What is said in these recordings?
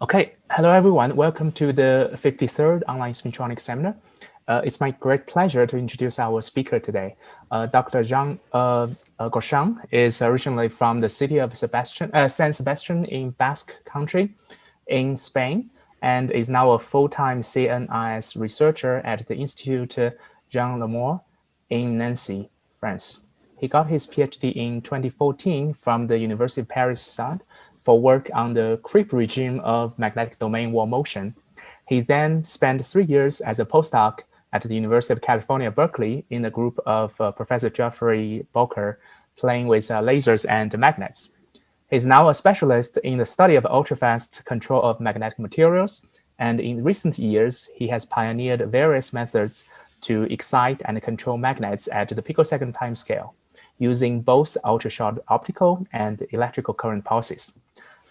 Okay, hello everyone. Welcome to the 53rd online spintronic seminar. It's my great pleasure to introduce our speaker today. Dr. Jean Gorchon is originally from the city of San Sebastian in Basque Country in Spain and is now a full-time CNIS researcher at the Institut Jean Lemoyne in Nancy, France. He got his PhD in 2014 from the University of Paris Sud for work on the creep regime of magnetic domain wall motion. He then spent 3 years as a postdoc at the University of California, Berkeley, in a group of Professor Jeffrey Boker playing with lasers and magnets. He's now a specialist in the study of ultrafast control of magnetic materials, and in recent years, he has pioneered various methods to excite and control magnets at the picosecond timescale, using both ultra-short optical and electrical current pulses.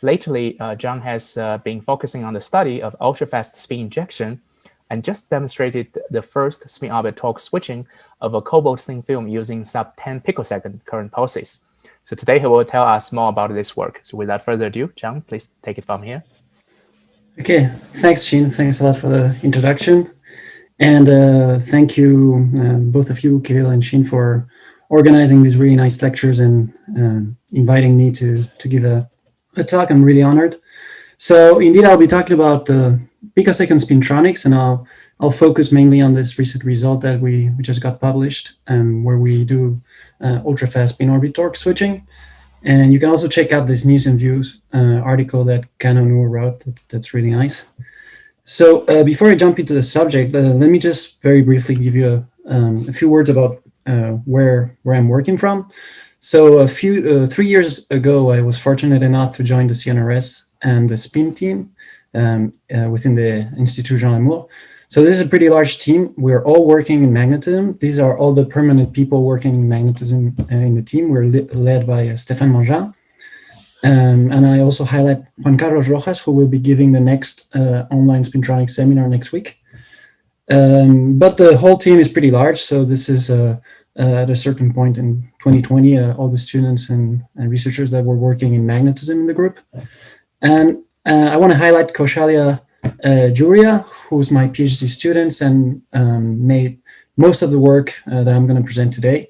Lately, John has been focusing on the study of ultrafast spin injection and just demonstrated the first spin-orbit torque switching of a cobalt thin film using sub-10 picosecond current pulses. So today he will tell us more about this work. So without further ado, John, please take it from here. Okay, thanks, Sheen. Thanks a lot for the introduction. And thank you, both of you, Kirill and Sheen, for organizing these really nice lectures and inviting me to give a talk. I'm really honored. So indeed, I'll be talking about Picosecond Spintronics, and I'll focus mainly on this recent result that we just got published, where we do ultra-fast spin-orbit torque switching. And you can also check out this News and Views article that Canon wrote. That's really nice. So before I jump into the subject, let me just very briefly give you a few words about where I'm working from. So 3 years ago, I was fortunate enough to join the CNRS and the SPIN team within the Institut Jean Lemoyne. So this is a pretty large team. We're all working in magnetism. These are all the permanent people working in magnetism in the team. We're led by Stéphane Mangin. And I also highlight Juan Carlos Rojas, who will be giving the next online Spintronic seminar next week. But the whole team is pretty large. So this is at a certain point in 2020, all the students and researchers that were working in magnetism in the group. And I want to highlight Kaushalya Juria, who's my PhD student and made most of the work that I'm going to present today.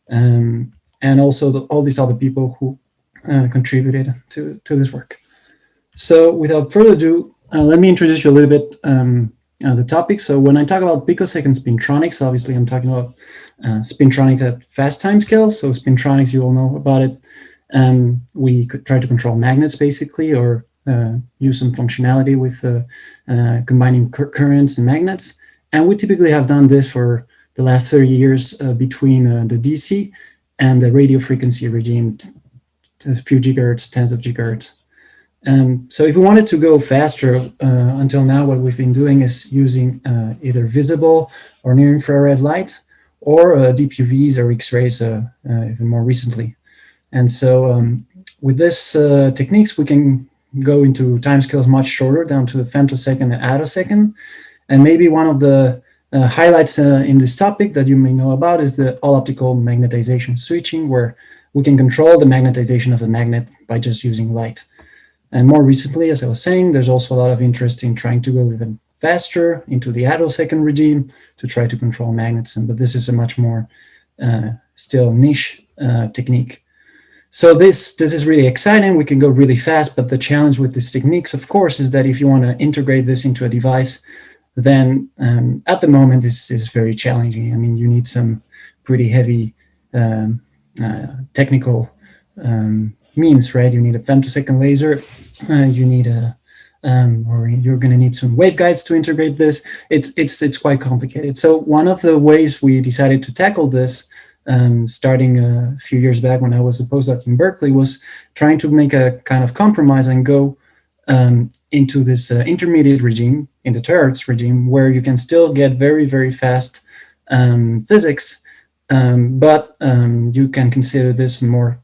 And also all these other people who contributed to this work. So without further ado, let me introduce you a little bit the topic. So when I talk about picosecond spintronics, obviously I'm talking about spintronics at fast timescales. So spintronics, you all know about it. We could try to control magnets basically, or use some functionality with combining currents and magnets. And we typically have done this for the last 30 years between the DC and the radio frequency regime, a few gigahertz, tens of gigahertz. So if we wanted to go faster, until now what we've been doing is using either visible or near-infrared light, or deep UVs or X-rays even more recently. And so with this techniques, we can go into timescales much shorter, down to the femtosecond and attosecond. And maybe one of the highlights in this topic that you may know about is the all-optical magnetization switching, where we can control the magnetization of a magnet by just using light. And more recently, as I was saying, there's also a lot of interest in trying to go even faster into the attosecond regime to try to control magnetism, but this is a much more still niche technique. So this is really exciting. We can go really fast, but the challenge with these techniques, of course, is that if you want to integrate this into a device, then at the moment this is very challenging. I mean, you need some pretty heavy technical means, right? You need a femtosecond laser, you need or you're going to need some waveguides to integrate this. It's quite complicated. So one of the ways we decided to tackle this, starting a few years back when I was a postdoc in Berkeley, was trying to make a kind of compromise and go into this intermediate regime, in the terahertz regime, where you can still get very, very fast physics, but you can consider this more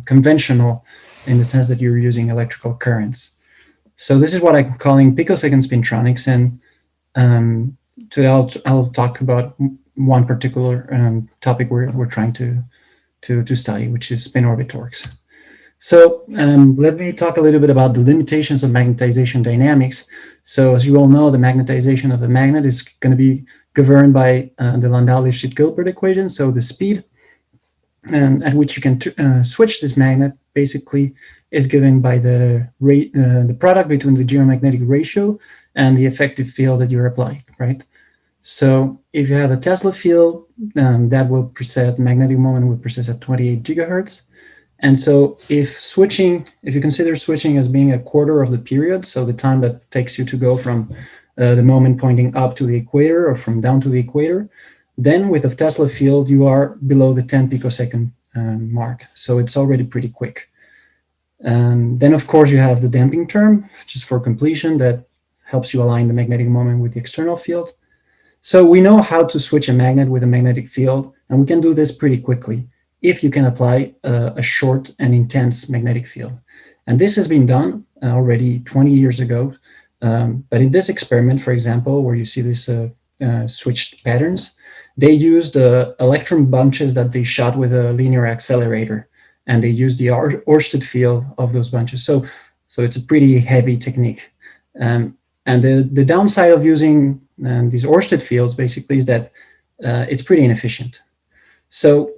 conventional in the sense that you're using electrical currents. So this is what I'm calling picosecond spintronics, and today I'll talk about one particular topic we're trying to study, which is spin orbit torques. So let me talk a little bit about the limitations of magnetization dynamics. So as you all know, the magnetization of a magnet is going to be governed by the Landau-Lifshitz-Gilbert equation. So the speed at which you can switch this magnet basically is given by the product between the geomagnetic ratio and the effective field that you're applying, right? So if you have a Tesla field, that will precess, the magnetic moment will precess at 28 gigahertz. And so if you consider switching as being a quarter of the period, so the time that takes you to go from the moment pointing up to the equator or from down to the equator, then with a Tesla field, you are below the 10 picosecond mark. So it's already pretty quick. Then, of course, you have the damping term, which is for completion, that helps you align the magnetic moment with the external field. So we know how to switch a magnet with a magnetic field, and we can do this pretty quickly if you can apply a short and intense magnetic field. And this has been done already 20 years ago. But in this experiment, for example, where you see this switched patterns, they used electron bunches that they shot with a linear accelerator, and they used the Oersted field of those bunches. So it's a pretty heavy technique. And the downside of using these Oersted fields basically is that it's pretty inefficient. So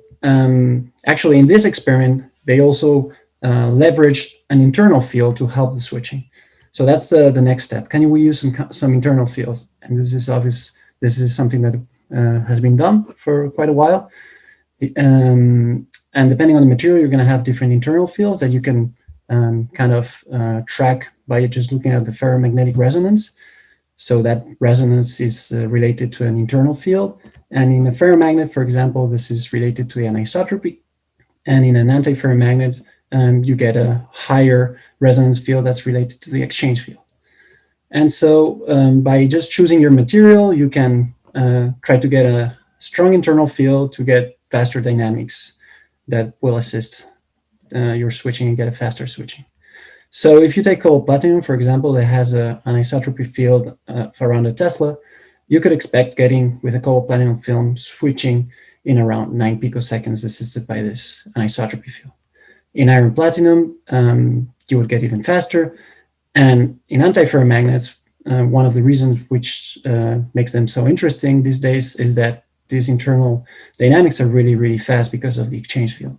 actually in this experiment, they also leveraged an internal field to help the switching. So that's the next step. Can we use some internal fields? And this is obvious. This is something that has been done for quite a while. And depending on the material, you're going to have different internal fields that you can kind of track by just looking at the ferromagnetic resonance. So that resonance is related to an internal field. And in a ferromagnet, for example, this is related to an isotropy. And in an antiferromagnet, you get a higher resonance field that's related to the exchange field. And so by just choosing your material, you can try to get a strong internal field to get faster dynamics that will assist your switching and get a faster switching. So if you take cobalt platinum, for example, that has an isotropy field for around a Tesla, you could expect getting with a cobalt platinum film switching in around 9 picoseconds assisted by this anisotropy field. In iron platinum, you would get even faster. And in antiferromagnets, one of the reasons which makes them so interesting these days is that these internal dynamics are really, really fast because of the exchange field.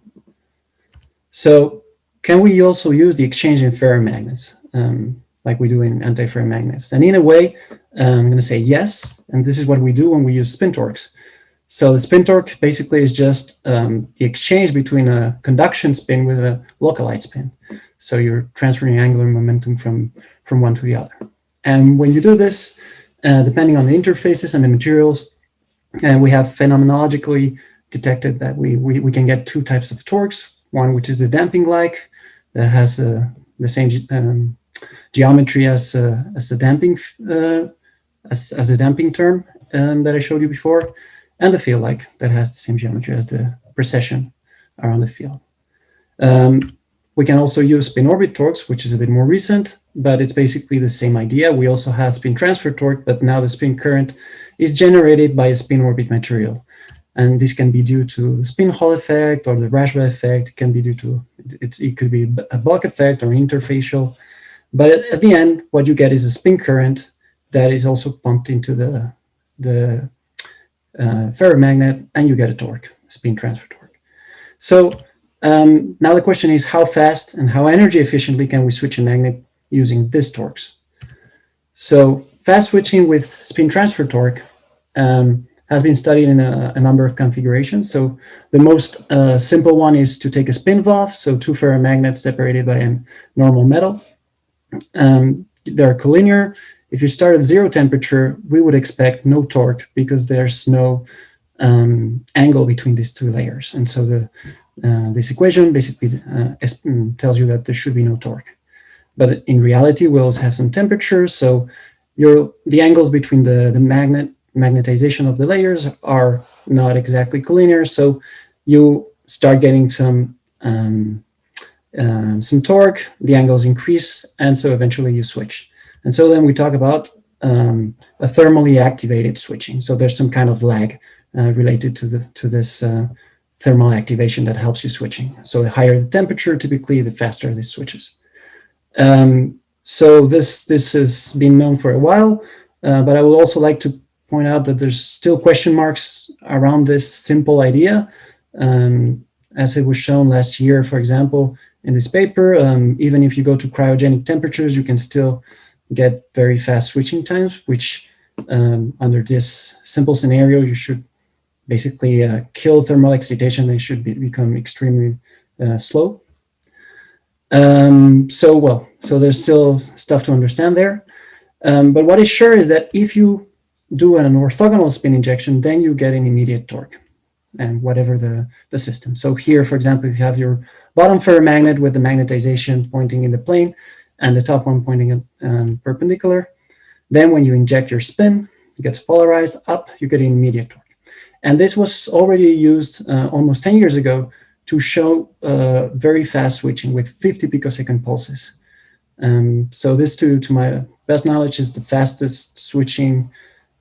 So can we also use the exchange in ferromagnets like we do in antiferromagnets? And in a way, I'm going to say yes. And this is what we do when we use spin torques. So the spin torque basically is just the exchange between a conduction spin with a localized spin. So you're transferring angular momentum from one to the other. And when you do this, depending on the interfaces and the materials, we have phenomenologically detected that we can get two types of torques. One which is the damping-like, that has the same geometry as a damping as a damping term that I showed you before, and the field-like that has the same geometry as the precession around the field. We can also use spin-orbit torques, which is a bit more recent, but it's basically the same idea. We also have spin transfer torque, but now the spin current is generated by a spin-orbit material. And this can be due to the spin Hall effect or the Rashba effect. It can be due to, it could be a bulk effect or interfacial. But at the end, what you get is a spin current that is also pumped into the ferromagnet, and you get a torque, spin transfer torque. So now the question is, how fast and how energy efficiently can we switch a magnet using these torques? So fast switching with spin transfer torque has been studied in a number of configurations. So the most simple one is to take a spin valve, so two ferromagnets separated by a normal metal. They're collinear. If you start at 0 temperature, we would expect no torque because there's no angle between these two layers. And so this equation basically tells you that there should be no torque. But in reality, we also have some temperature. So the angles between the magnetization of the layers are not exactly collinear. So you start getting some torque, the angles increase, and so eventually you switch. And so then we talk about a thermally activated switching. So there's some kind of lag related to this thermal activation that helps you switching. So the higher the temperature, typically, the faster this switches. So this has been known for a while, but I would also like to point out that there's still question marks around this simple idea. As it was shown last year, for example, in this paper, even if you go to cryogenic temperatures, you can still get very fast switching times, which under this simple scenario, you should basically kill thermal excitation. They should become extremely slow. So there's still stuff to understand there. But what is sure is that if you do an orthogonal spin injection, then you get an immediate torque, and whatever the system. So here, for example, if you have your bottom ferromagnet with the magnetization pointing in the plane and the top one pointing perpendicular, then when you inject your spin, it gets polarized up, you get an immediate torque. And this was already used almost 10 years ago to show very fast switching with 50 picosecond pulses. So this, to my best knowledge, is the fastest switching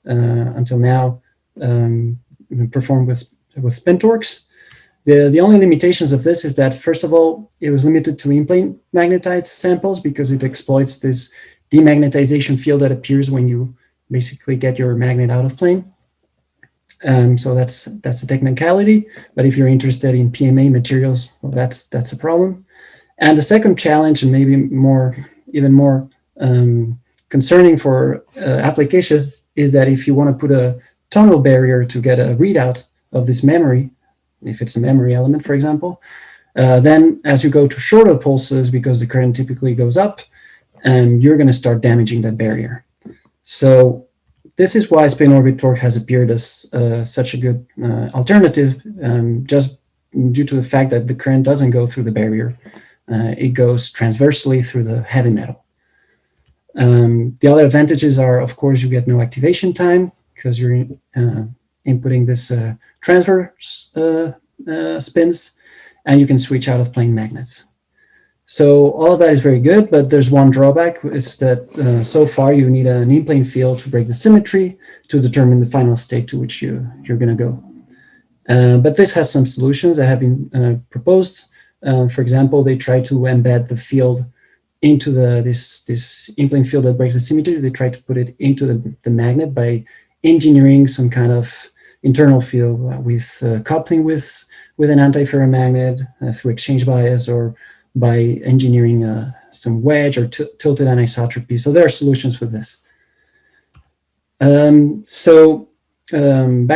until now performed with spin torques. The only limitations of this is that, first of all, it was limited to in-plane magnetized samples because it exploits this demagnetization field that appears when you basically get your magnet out of plane. So that's a technicality, but if you're interested in PMA materials, well, that's a problem. And the second challenge, and maybe even more concerning for applications, is that if you want to put a tonal barrier to get a readout of this memory, if it's a memory element, for example, then as you go to shorter pulses, because the current typically goes up, you're going to start damaging that barrier. So this is why spin orbit torque has appeared as such a good alternative, just due to the fact that the current doesn't go through the barrier. It goes transversely through the heavy metal. The other advantages are, of course, you get no activation time because you're inputting this transverse spins, and you can switch out of plane magnets. So all of that is very good, but there's one drawback, is that so far you need an in-plane field to break the symmetry to determine the final state to which you're going to go. But this has some solutions that have been proposed. For example, they try to embed the field into this in-plane field that breaks the symmetry. They try to put it into the magnet by engineering some kind of internal field with coupling with an antiferromagnet through exchange bias, or by engineering some wedge or tilted anisotropy. So there are solutions for this. Back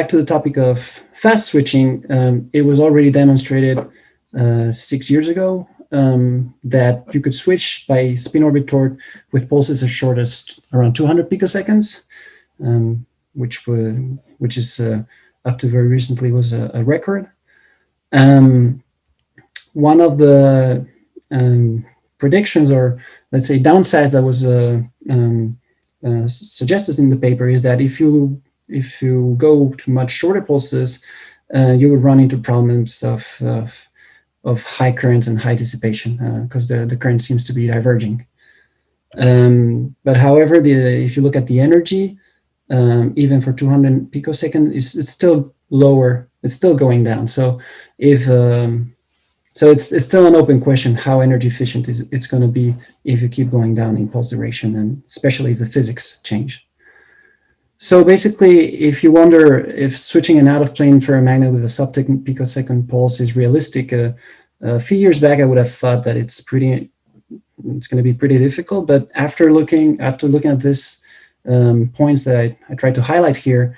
to the topic of fast switching, it was already demonstrated 6 years ago that you could switch by spin orbit torque with pulses as short as around 200 picoseconds, which is up to very recently was a record. One of the predictions, or let's say downsides, that was suggested in the paper is that if you go to much shorter pulses, you would run into problems of high currents and high dissipation because the current seems to be diverging. But however, if you look at the energy, even for 200 picosecond, it's still lower. It's still going down. So it's still an open question how energy efficient it's going to be if you keep going down in pulse duration, and especially if the physics change. So basically, if you wonder if switching an out-of-plane ferromagnet with a sub-picosecond pulse is realistic, a few years back I would have thought that it's going to be pretty difficult. But after looking at this points that I tried to highlight here,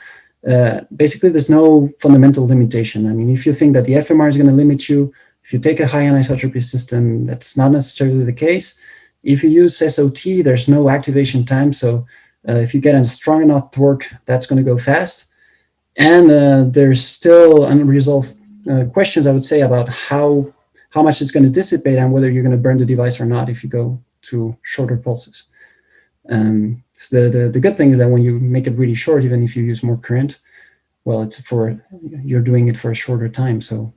basically there's no fundamental limitation. I mean, if you think that the FMR is going to limit you, if you take a high anisotropy system, that's not necessarily the case. If you use SOT, there's no activation time. So if you get a strong enough torque, that's going to go fast. And there's still unresolved questions, I would say, about how much it's going to dissipate and whether you're going to burn the device or not if you go to shorter pulses. So the good thing is that when you make it really short, even if you use more current, well, you're doing it for a shorter time. So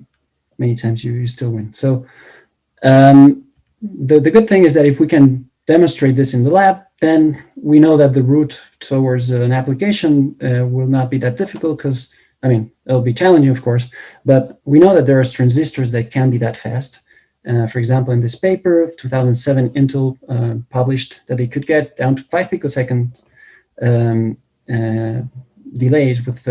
many times you still win. So the good thing is that if we can demonstrate this in the lab, then we know that the route towards an application will not be that difficult, because I mean, it'll be challenging, of course, but we know that there are transistors that can be that fast. For example, in this paper of 2007, Intel published that they could get down to 5 picoseconds delays with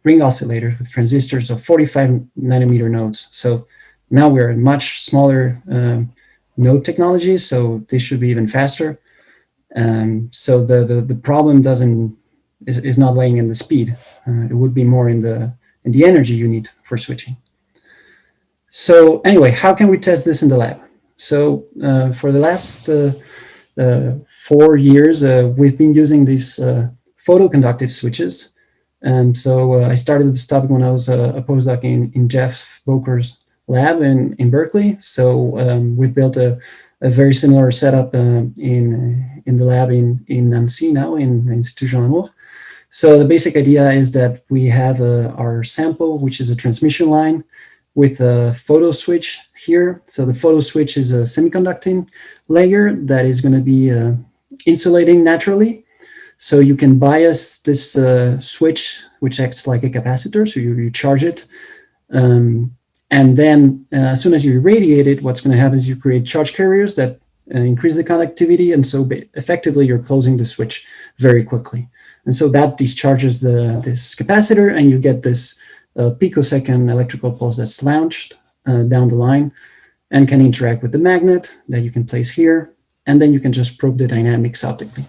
ring oscillators with transistors of 45 nanometer nodes. So now we're in much smaller node technology, so this should be even faster. So the problem is not laying in the speed. It would be more in the energy you need for switching. So anyway, how can we test this in the lab? So for the last 4 years, we've been using these photoconductive switches. So I started this topic when I was a postdoc in Jeff Boker's lab in Berkeley. So we've built a very similar setup in the lab in Nancy now, in Institut Jean-Amour. So the basic idea is that we have our sample, which is a transmission line, with a photo switch here. So the photo switch is a semiconducting layer that is going to be insulating naturally. So you can bias this switch, which acts like a capacitor. So you charge it. And then as soon as you irradiate it, what's going to happen is you create charge carriers that increase the conductivity. And so effectively, you're closing the switch very quickly. And so that discharges this capacitor, and you get this picosecond electrical pulse that's launched down the line and can interact with the magnet that you can place here. And then you can just probe the dynamics optically.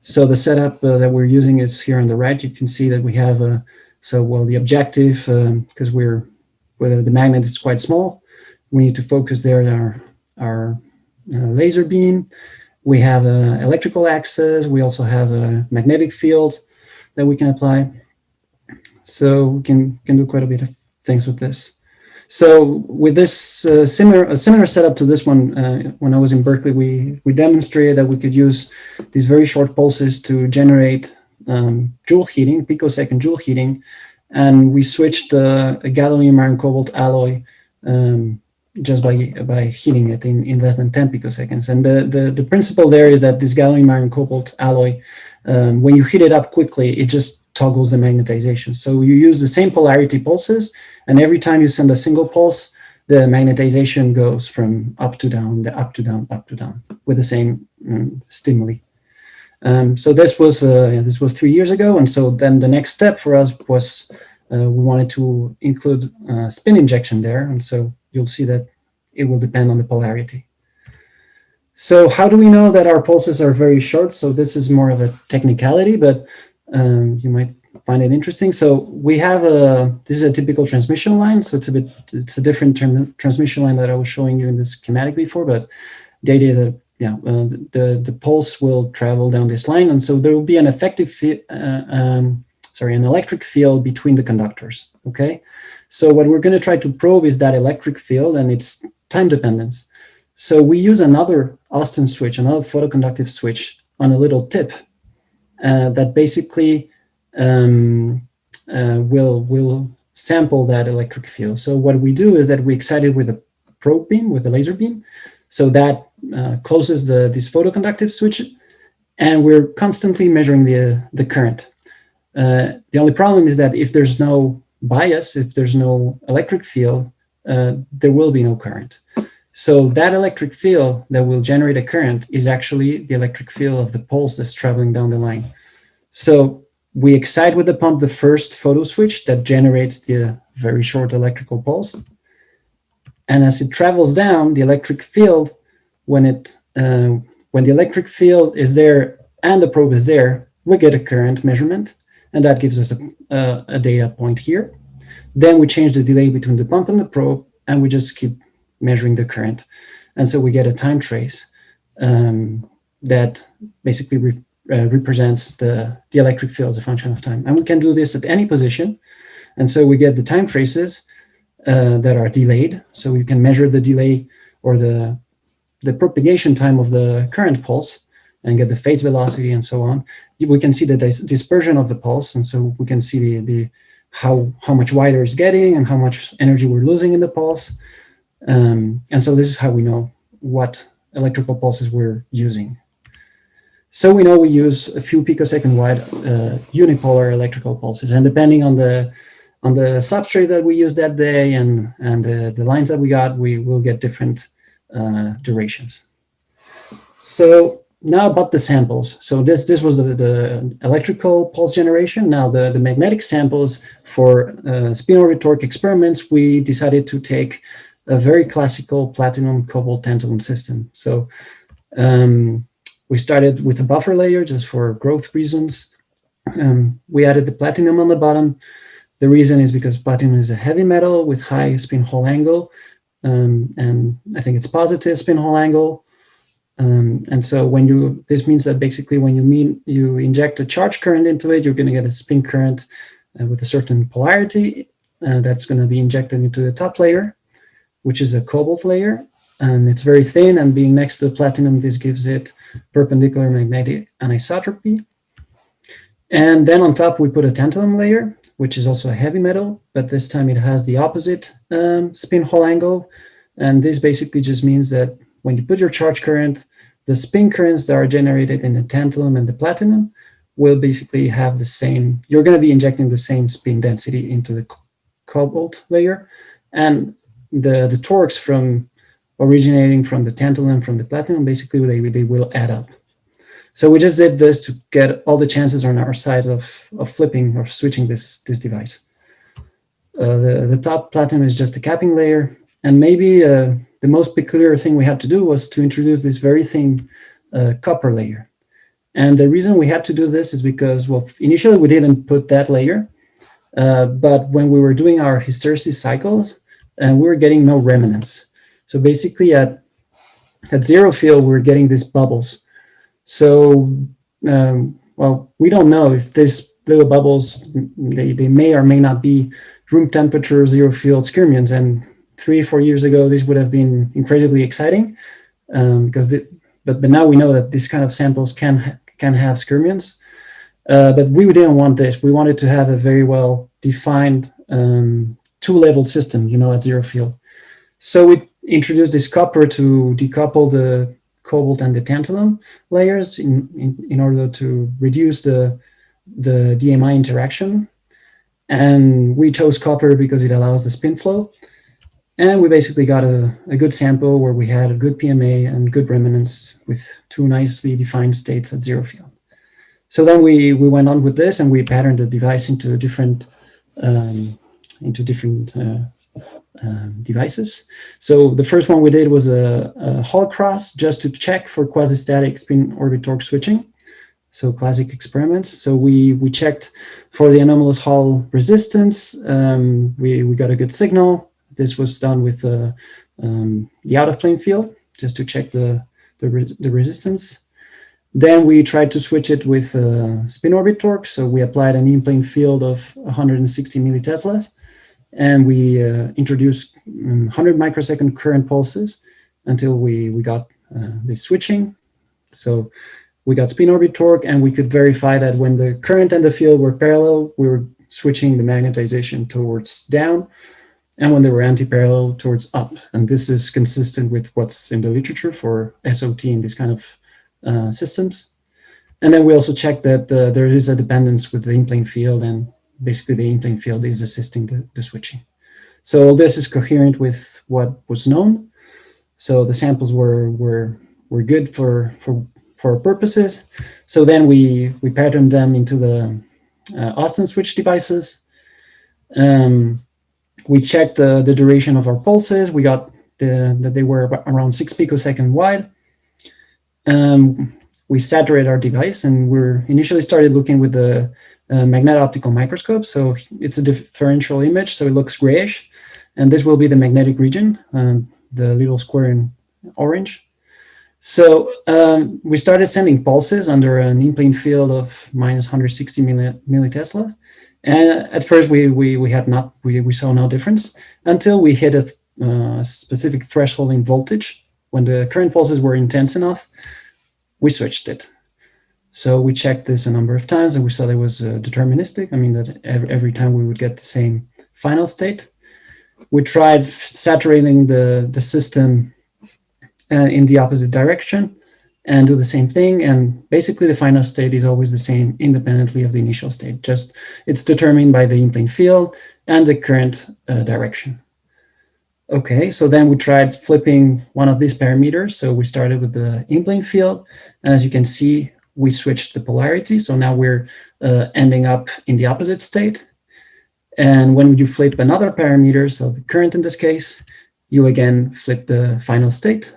So the setup that we're using is here on the right. You can see that we have the objective, because the magnet is quite small, we need to focus there our laser beam. We have electrical axis. We also have a magnetic field that we can apply. So we can do quite a bit of things with this. So with this similar setup to this one, when I was in Berkeley, we demonstrated that we could use these very short pulses to generate joule heating, picosecond joule heating, and we switched a gadolinium iron cobalt alloy just by heating it in less than 10 picoseconds. And the principle there is that this gadolinium iron cobalt alloy, when you heat it up quickly, it just toggles the magnetization. So you use the same polarity pulses, and every time you send a single pulse, the magnetization goes from up to down, up to down, up to down, with the same stimuli. So this was 3 years ago, and so then the next step for us was we wanted to include spin injection there, and so you'll see that it will depend on the polarity. So how do we know that our pulses are very short? So this is more of a technicality, but you might find it interesting. So we have this is a typical transmission line. So it's a different transmission line that I was showing you in the schematic before, but the idea is that the pulse will travel down this line, and so there will be an an electric field between the conductors. Okay, so what we're going to try to probe is that electric field and its time dependence. So we use another Austin switch, another photoconductive switch on a little tip that basically will sample that electric field. So what we do is that we excite it with a probe beam, with a laser beam. So that closes this photoconductive switch, and we're constantly measuring the current. The only problem is that if there's no bias, if there's no electric field, there will be no current. So that electric field that will generate a current is actually the electric field of the pulse that's traveling down the line. So we excite with the pump the first photo switch that generates the very short electrical pulse. And as it travels down, the electric field, when the electric field is there and the probe is there, we get a current measurement, and that gives us a data point here. Then we change the delay between the pump and the probe, and we just keep measuring the current. And so we get a time trace that basically represents the electric field as a function of time. And we can do this at any position. And so we get the time traces that are delayed. So we can measure the delay or the propagation time of the current pulse and get the phase velocity and so on. We can see the dispersion of the pulse. And so we can see how much wider it's getting and how much energy we're losing in the pulse. And so this is how we know what electrical pulses we're using. So we know we use a few picosecond wide unipolar electrical pulses, and depending on the on the substrate that we used that day and the lines that we got, we will get different durations. So now about the samples. So this was the electrical pulse generation. Now the magnetic samples for spin orbit torque experiments, we decided to take a very classical platinum cobalt tantalum system. So we started with a buffer layer just for growth reasons. We added the platinum on the bottom. The reason is because platinum is a heavy metal with high spin Hall angle, and I think it's positive spin Hall angle. And so this means that basically when you inject a charge current into it, you're going to get a spin current with a certain polarity that's going to be injected into the top layer, which is a cobalt layer. And it's very thin, and being next to the platinum, this gives it perpendicular magnetic anisotropy. And then on top, we put a tantalum layer, which is also a heavy metal, but this time it has the opposite spin Hall angle. And this basically just means that when you put your charge current, the spin currents that are generated in the tantalum and the platinum will basically have the same, you're going to be injecting the same spin density into the cobalt layer. And the torques originating from the tantalum, from the platinum, basically they will add up. So we just did this to get all the chances on our side of flipping or switching this device. The top platinum is just a capping layer. And maybe the most peculiar thing we had to do was to introduce this very thin copper layer. And the reason we had to do this is because, well, initially we didn't put that layer, but when we were doing our hysteresis cycles, we were getting no remnants. So basically at zero field, we're getting these bubbles. So, well, we don't know if these little bubbles, they may or may not be room temperature zero field skyrmions. And 3-4 years ago, this would have been incredibly exciting but now we know that this kind of samples can have skyrmions. But we didn't want this. We wanted to have a very well defined two-level system, at zero field. So we introduced this copper to decouple the cobalt and the tantalum layers in order to reduce the DMI interaction. And we chose copper because it allows the spin flow. And we basically got a good sample where we had a good PMA and good remnants with two nicely defined states at zero field. So then we went on with this and we patterned the device into different devices. So the first one we did was a Hall cross just to check for quasi-static spin orbit torque switching. So classic experiments. So we checked for the anomalous Hall resistance. We got a good signal. This was done with the out of plane field just to check the resistance. Then we tried to switch it with spin orbit torque. So we applied an in-plane field of 160 milliteslas, and we introduced 100 microsecond current pulses until we got this switching. So we got spin orbit torque, and we could verify that when the current and the field were parallel, we were switching the magnetization towards down, and when they were anti-parallel, towards up. And this is consistent with what's in the literature for SOT in this kind of systems. And then we also checked that there is a dependence with the in-plane field, and basically the in-plane field is assisting the switching. So this is coherent with what was known. So the samples were good for our purposes. So then we patterned them into the Austin switch devices. We checked the duration of our pulses. We got that they were around 6 picosecond wide. We saturated our device, and we're initially started looking with the magneto-optical microscope. So it's a differential image, so it looks grayish. And this will be the magnetic region, the little square in orange. So we started sending pulses under an in-plane field of minus 160 millitesla. And at first we saw no difference until we hit a specific threshold in voltage. When the current pulses were intense enough, we switched it. So we checked this a number of times, and we saw there was deterministic. I mean that every time we would get the same final state. We tried saturating the system in the opposite direction, and do the same thing. And basically the final state is always the same independently of the initial state. Just it's determined by the in-plane field and the current direction. Okay, so then we tried flipping one of these parameters. So we started with the in-plane field. And as you can see, we switched the polarity. So now we're ending up in the opposite state. And when you flip another parameter, so the current in this case, you again flip the final state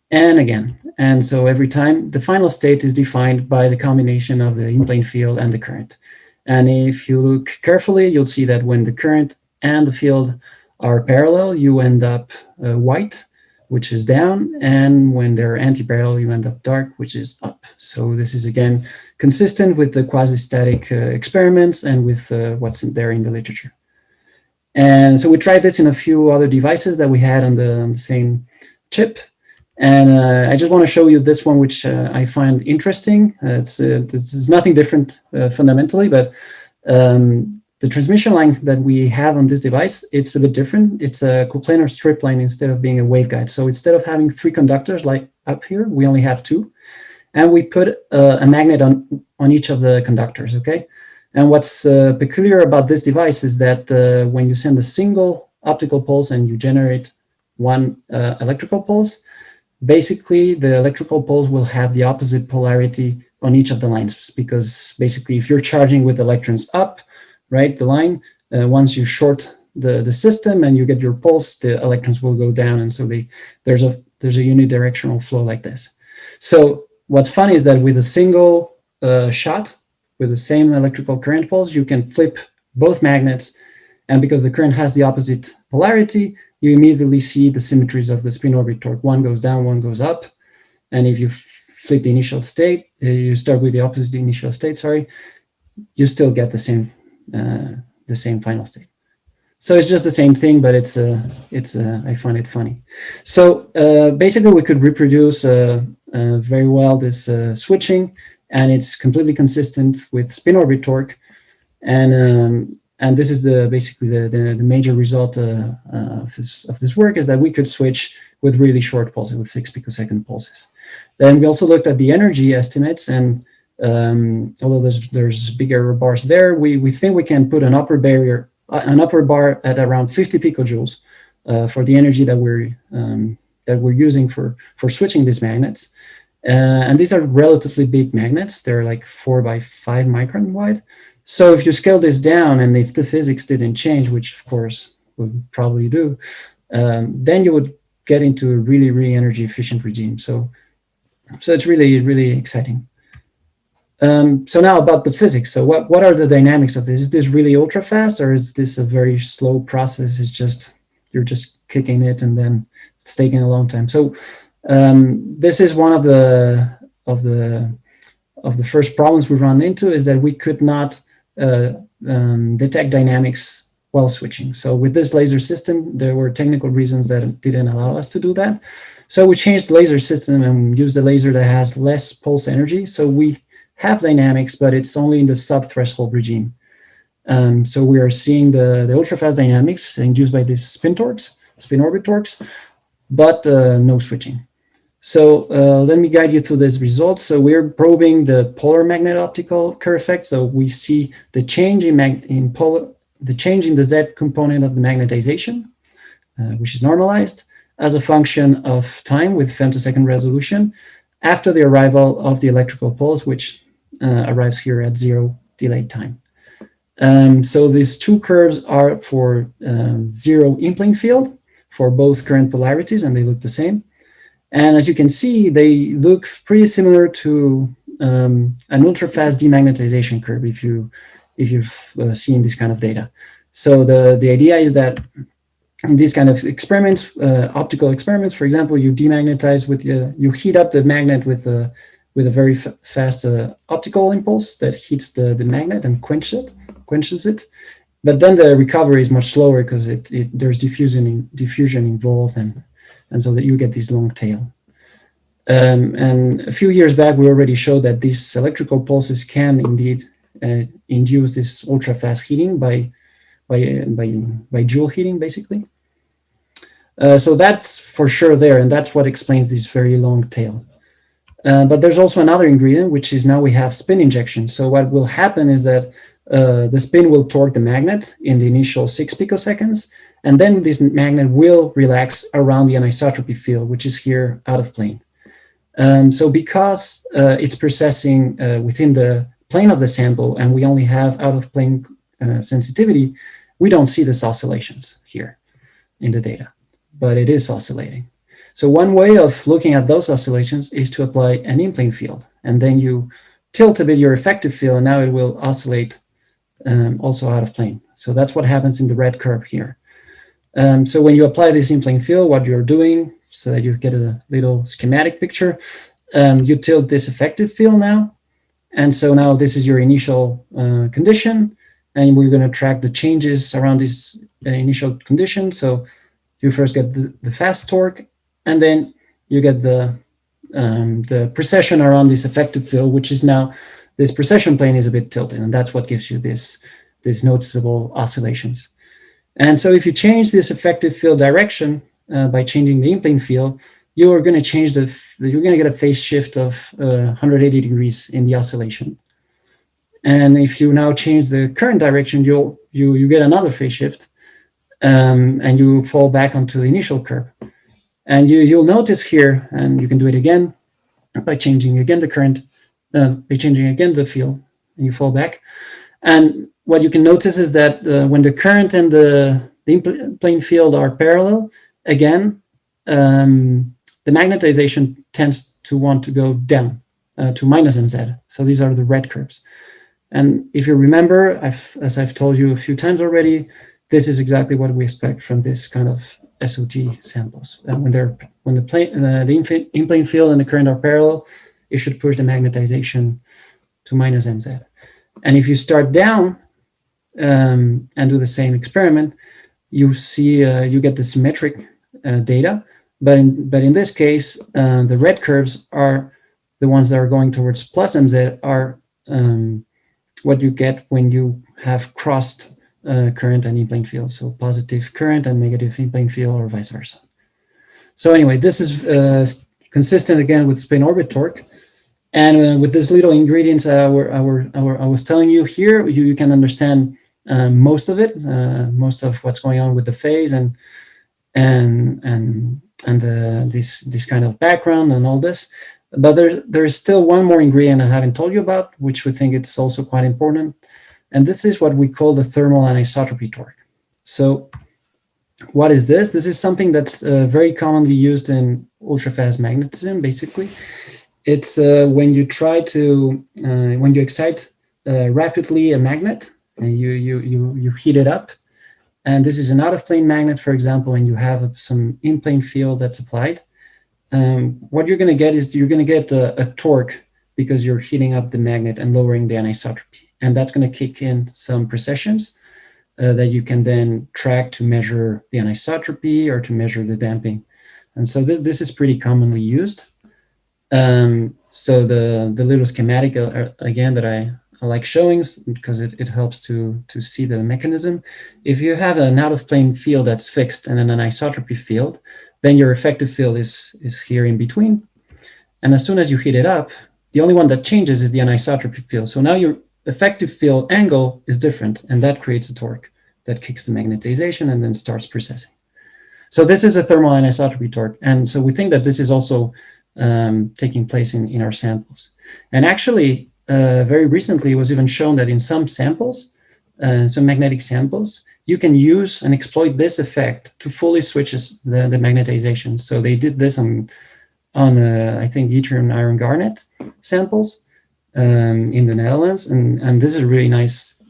and again. And so every time the final state is defined by the combination of the in-plane field and the current. And if you look carefully, you'll see that when the current and the field are parallel, you end up white, which is down. And when they're anti-parallel, you end up dark, which is up. So this is again consistent with the quasi-static experiments and with what's there in the literature. And so we tried this in a few other devices that we had on the same chip. And I just want to show you this one, which I find interesting. This is nothing different fundamentally, but the transmission line that we have on this device, it's a bit different. It's a coplanar strip line instead of being a waveguide. So instead of having 3 conductors like up here, we only have 2. And we put a magnet on each of the conductors, okay? And what's peculiar about this device is that when you send a single optical pulse and you generate one electrical pulse, basically the electrical pulse will have the opposite polarity on each of the lines, because basically if you're charging with electrons up, right, the line, once you short the system and you get your pulse, the electrons will go down. And so there's a unidirectional flow like this. So what's funny is that with a single shot, with the same electrical current pulse, you can flip both magnets. And because the current has the opposite polarity, you immediately see the symmetries of the spin orbit torque. One goes down, one goes up. And if you flip the initial state, you start with the opposite initial state, sorry, you still get the same final state. So it's just the same thing, but I find it funny. So basically we could reproduce very well this switching, and it's completely consistent with spin orbit torque. And this is basically the major result of this work, is that we could switch with really short pulses, with 6 picosecond pulses. Then we also looked at the energy estimates, and although there's bigger bars there, we think we can put an upper bar at around 50 picojoules for the energy that we're using for switching these magnets. And these are relatively big magnets. They're like 4 by 5 micron wide. So if you scale this down, and if the physics didn't change, which of course would probably do, then you would get into a really, really energy efficient regime. So it's really, really exciting. So now about the physics. So what are the dynamics of this? Is this really ultra fast, or is this a very slow process? It's just, you're just kicking it and then it's taking a long time. So this is one of the first problems we run into, is that we could not detect dynamics while switching. So with this laser system, there were technical reasons that didn't allow us to do that. So we changed the laser system and used a laser that has less pulse energy. So we have dynamics, but it's only in the sub-threshold regime. So we are seeing the ultra-fast dynamics induced by these spin orbit torques, but no switching. So let me guide you through these results. So we're probing the polar magnet optical curve effect. So we see the change in the Z component of the magnetization, which is normalized as a function of time with femtosecond resolution after the arrival of the electrical pulse, which arrives here at 0 delay time. So these two curves are for 0 in-plane field for both current polarities, and they look the same. And as you can see, they look pretty similar to an ultra-fast demagnetization curve if you've seen this kind of data. So the idea is that in these kind of experiments, optical experiments, for example, you demagnetize with you heat up the magnet with a very fast optical impulse that heats the magnet and quenches it. But then the recovery is much slower because there's diffusion involved, and so that you get this long tail. And a few years back, we already showed that these electrical pulses can indeed induce this ultra-fast heating by Joule heating, basically. So that's for sure there, and that's what explains this very long tail. But there's also another ingredient, which is now we have spin injection. So what will happen is that the spin will torque the magnet in the initial 6 picoseconds, and then this magnet will relax around the anisotropy field, which is here out of plane. So because it's processing within the plane of the sample, and we only have out of plane sensitivity, we don't see these oscillations here in the data, but it is oscillating. So one way of looking at those oscillations is to apply an in-plane field, and then you tilt a bit your effective field, and now it will oscillate also out of plane. So that's what happens in the red curve here. So when you apply this in-plane field, what you're doing, so that you get a little schematic picture, you tilt this effective field now. And so now this is your initial condition, and we're going to track the changes around this initial condition. So you first get the fast torque, and then you get the precession around this effective field, which is now, this precession plane is a bit tilted, and that's what gives you these noticeable oscillations. And so if you change this effective field direction by changing the in-plane field, you're going to get a phase shift of 180 degrees in the oscillation. And if you now change the current direction, you get another phase shift, and you fall back onto the initial curve. And you'll notice here, and you can do it again by changing again the current, by changing again the field, and you fall back. And what you can notice is that when the current and the in-plane field are parallel, again, the magnetization tends to want to go down to minus mz. So these are the red curves. And if you remember, as I've told you a few times already, this is exactly what we expect from this kind of SOT samples. When the in-plane field and the current are parallel, it should push the magnetization to minus mz. And if you start down and do the same experiment, you see you get the symmetric data. But in this case, the red curves are the ones that are going towards plus mz, are what you get when you have crossed current and in-plane field. So positive current and negative in-plane field, or vice versa. So anyway, this is consistent again with spin orbit torque. And with these little ingredients I was telling you here, you can understand most of it, most of what's going on with the phase and this kind of background and all this. But there is still one more ingredient I haven't told you about, which we think it's also quite important. And this is what we call the thermal anisotropy torque. So what is this? This is something that's very commonly used in ultrafast magnetism, basically. It's when you try to, when you excite rapidly a magnet, and you heat it up. And this is an out-of-plane magnet, for example, and you have some in-plane field that's applied. What you're going to get is you're going to get a torque because you're heating up the magnet and lowering the anisotropy. And that's going to kick in some precessions that you can then track to measure the anisotropy or to measure the damping. And so this is pretty commonly used. So the little schematic, again, that I like showing because it helps to see the mechanism. If you have an out-of-plane field that's fixed and an anisotropy field, then your effective field is here in between. And as soon as you heat it up, the only one that changes is the anisotropy field. So now your effective field angle is different, and that creates a torque that kicks the magnetization and then starts processing. So this is a thermal anisotropy torque. And so we think that this is also taking place in our samples. And actually, very recently, it was even shown that in some samples, some magnetic samples, you can use and exploit this effect to fully switch the magnetization. So they did this on I think, yttrium iron garnet samples in the Netherlands. And this is a really nice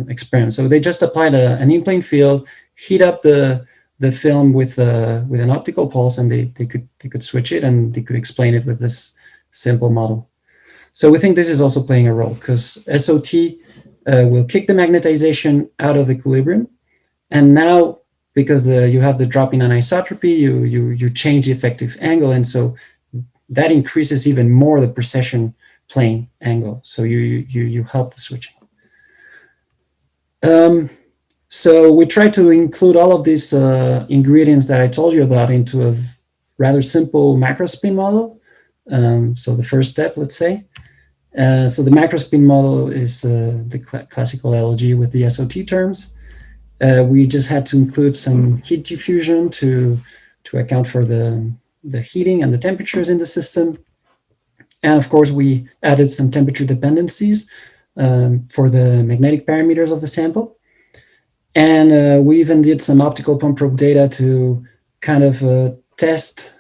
experiment. So they just applied an in-plane field, heat up the film with an optical pulse, and they could switch it, and they could explain it with this simple model. So we think this is also playing a role because SOT will kick the magnetization out of equilibrium, and now because you have the drop in anisotropy, you change the effective angle, and so that increases even more the precession plane angle. So you help the switching. So we try to include all of these ingredients that I told you about into a rather simple macro spin model. So the first step, let's say. So the macrospin model is the classical LG with the SOT terms. We just had to include some heat diffusion to account for the heating and the temperatures in the system. And of course, we added some temperature dependencies for the magnetic parameters of the sample. And we even did some optical pump probe data to kind of test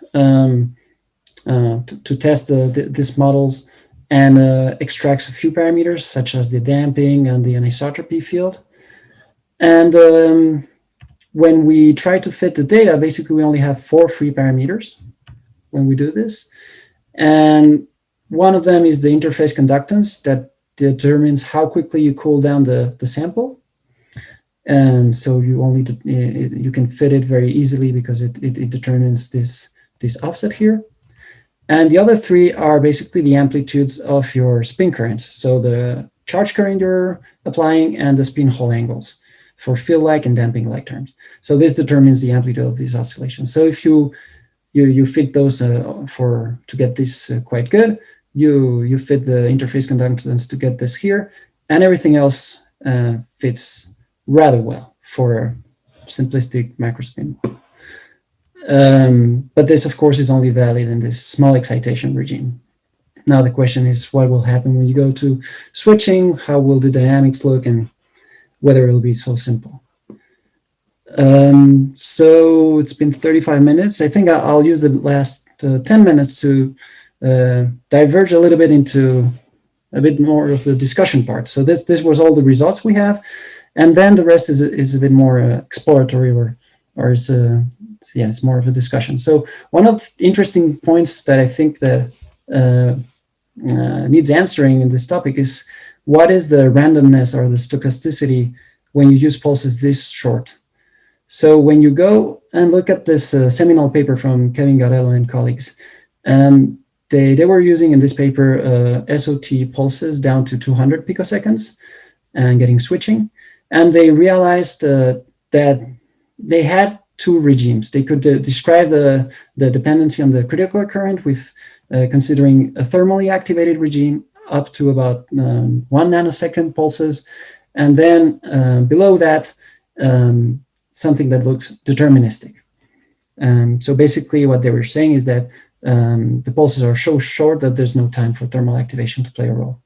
these models and extract a few parameters such as the damping and the anisotropy field. And when we try to fit the data, basically we only have 4 free parameters when we do this. And one of them is the interface conductance that determines how quickly you cool down the sample. And so you can fit it very easily because it determines this offset here. And the other 3 are basically the amplitudes of your spin current. So the charge current you're applying and the spin Hall angles for fill-like and damping-like terms. So this determines the amplitude of these oscillations. So if you fit those to get this quite good, you fit the interface conductance to get this here, and everything else fits rather well for simplistic macrospin. But this, of course, is only valid in this small excitation regime. Now the question is, what will happen when you go to switching? How will the dynamics look, and whether it'll be so simple? So it's been 35 minutes. I think I'll use the last 10 minutes to diverge a little bit into a bit more of the discussion part. So this was all the results we have, and then the rest is a bit more exploratory, or is it's more of a discussion. So one of the interesting points that I think that needs answering in this topic is, what is the randomness or the stochasticity when you use pulses this short? So when you go and look at this seminal paper from Kevin Garello and colleagues, they were using in this paper SOT pulses down to 200 picoseconds and getting switching. And they realized that they had 2 regimes. They could describe the dependency on the critical current with considering a thermally activated regime up to about 1 nanosecond pulses. And then below that, something that looks deterministic. So basically what they were saying is that the pulses are so short that there's no time for thermal activation to play a role.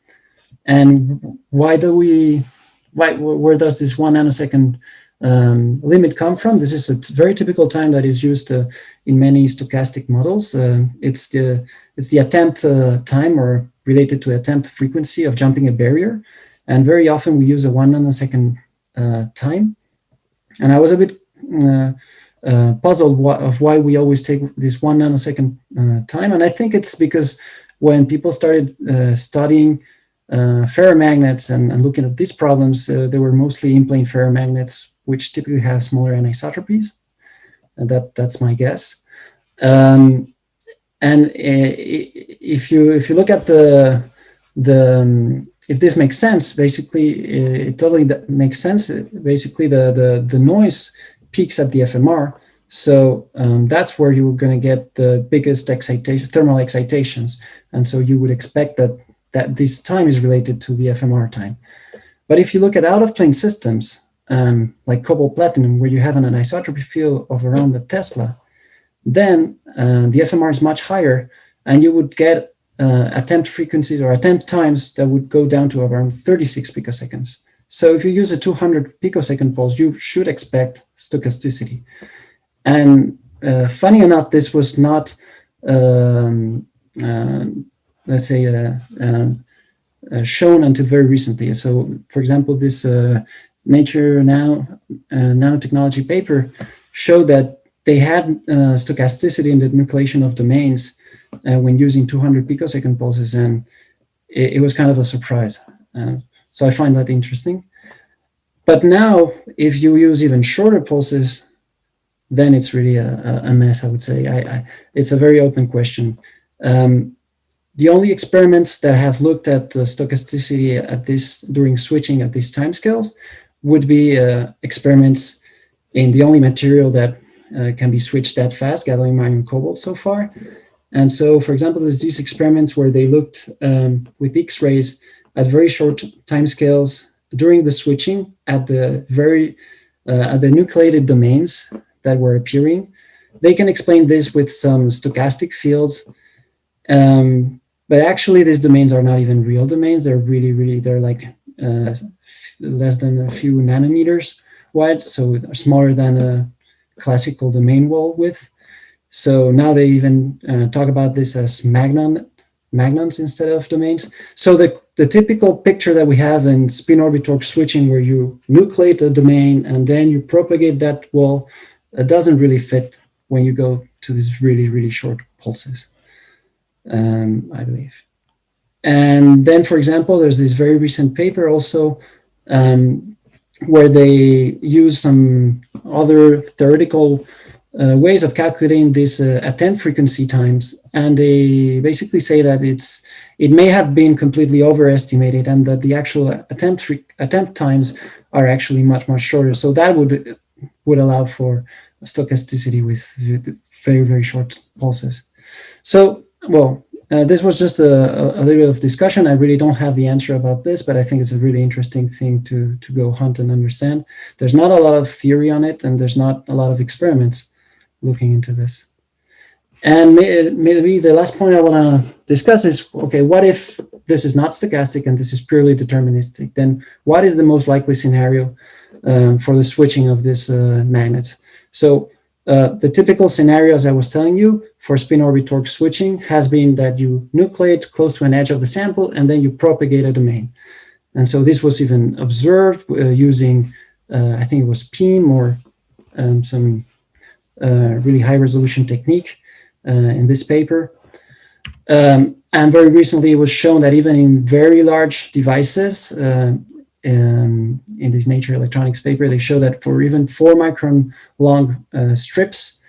And where does this 1 nanosecond limit come from? This is a very typical time that is used in many stochastic models. It's the attempt time, or related to attempt frequency of jumping a barrier. And very often we use a 1 nanosecond time. And I was a bit puzzled of why we always take this 1 nanosecond time. And I think it's because when people started studying ferromagnets and looking at these problems, they were mostly in-plane ferromagnets, which typically have smaller anisotropies. And that's my guess. And if you look at if this makes sense, basically it totally makes sense. Basically, the noise peaks at the FMR, so that's where you're going to get the biggest thermal excitations, and so you would expect that this time is related to the FMR time. But if you look at out-of-plane systems like cobalt platinum, where you have an anisotropy field of around a Tesla, then the FMR is much higher, and you would get attempt frequencies or attempt times that would go down to around 36 picoseconds. So if you use a 200 picosecond pulse, you should expect stochasticity. And funny enough, this was not, let's say, shown until very recently. So, for example, this Nature nanotechnology paper showed that they had stochasticity in the nucleation of domains when using 200 picosecond pulses, and it was kind of a surprise. So I find that interesting. But now, if you use even shorter pulses, then it's really a mess, I would say. It's a very open question. The only experiments that have looked at the stochasticity during switching at these timescales would be experiments in the only material that can be switched that fast, gadolinium iron cobalt so far. And so, for example, there's these experiments where they looked with X-rays at very short timescales during the switching at the nucleated domains that were appearing. They can explain this with some stochastic fields, but actually these domains are not even real domains. They're they're like less than a few nanometers wide, so they're smaller than a classical domain wall width. So now they even talk about this as magnons instead of domains. So the typical picture that we have in spin orbit torque switching, where you nucleate a domain and then you propagate that wall, doesn't really fit when you go to these really short pulses, I believe. And then, for example, there's this very recent paper also where they use some other theoretical ways of calculating this attempt frequency times, and they basically say that it may have been completely overestimated, and that the actual attempt times are actually much shorter. So that would allow for stochasticity with very short pulses. So, well, this was just a little bit of discussion. I really don't have the answer about this, but I think it's a really interesting thing to go hunt and understand. There's not a lot of theory on it, and there's not a lot of experiments looking into this. And maybe the last point I want to discuss is, okay, what if this is not stochastic and this is purely deterministic? Then what is the most likely scenario for the switching of these magnets? So the typical scenario, as I was telling you, for spin orbit torque switching has been that you nucleate close to an edge of the sample and then you propagate a domain. And so this was even observed using, I think it was PEAM or some really high resolution technique in this paper. And very recently it was shown that even in very large devices, in this Nature Electronics paper, they show that for even 4 micron long strips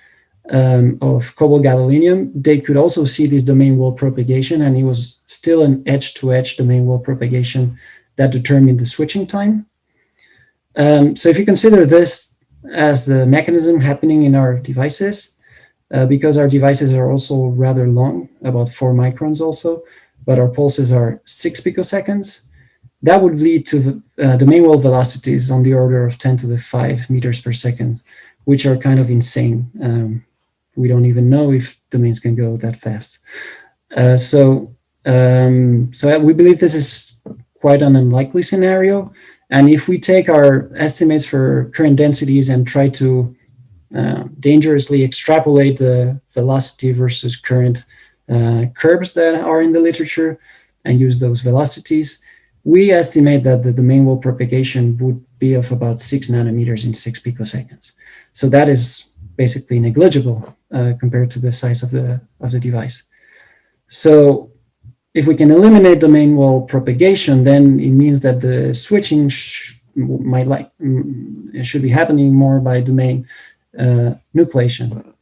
of cobalt gadolinium, they could also see this domain wall propagation, and it was still an edge-to-edge domain wall propagation that determined the switching time. So if you consider this as the mechanism happening in our devices, because our devices are also rather long, about 4 microns also, but our pulses are 6 picoseconds, that would lead to domain wall velocities on the order of 10 to the 5 meters per second, which are kind of insane. We don't even know if domains can go that fast. So we believe this is quite an unlikely scenario. And if we take our estimates for current densities and try to dangerously extrapolate the velocity versus current curves that are in the literature and use those velocities, we estimate that the domain wall propagation would be of about 6 nanometers in 6 picoseconds. So that is basically negligible compared to the size of the device. So if we can eliminate domain wall propagation, then it means that the switching should be happening more by domain nucleation.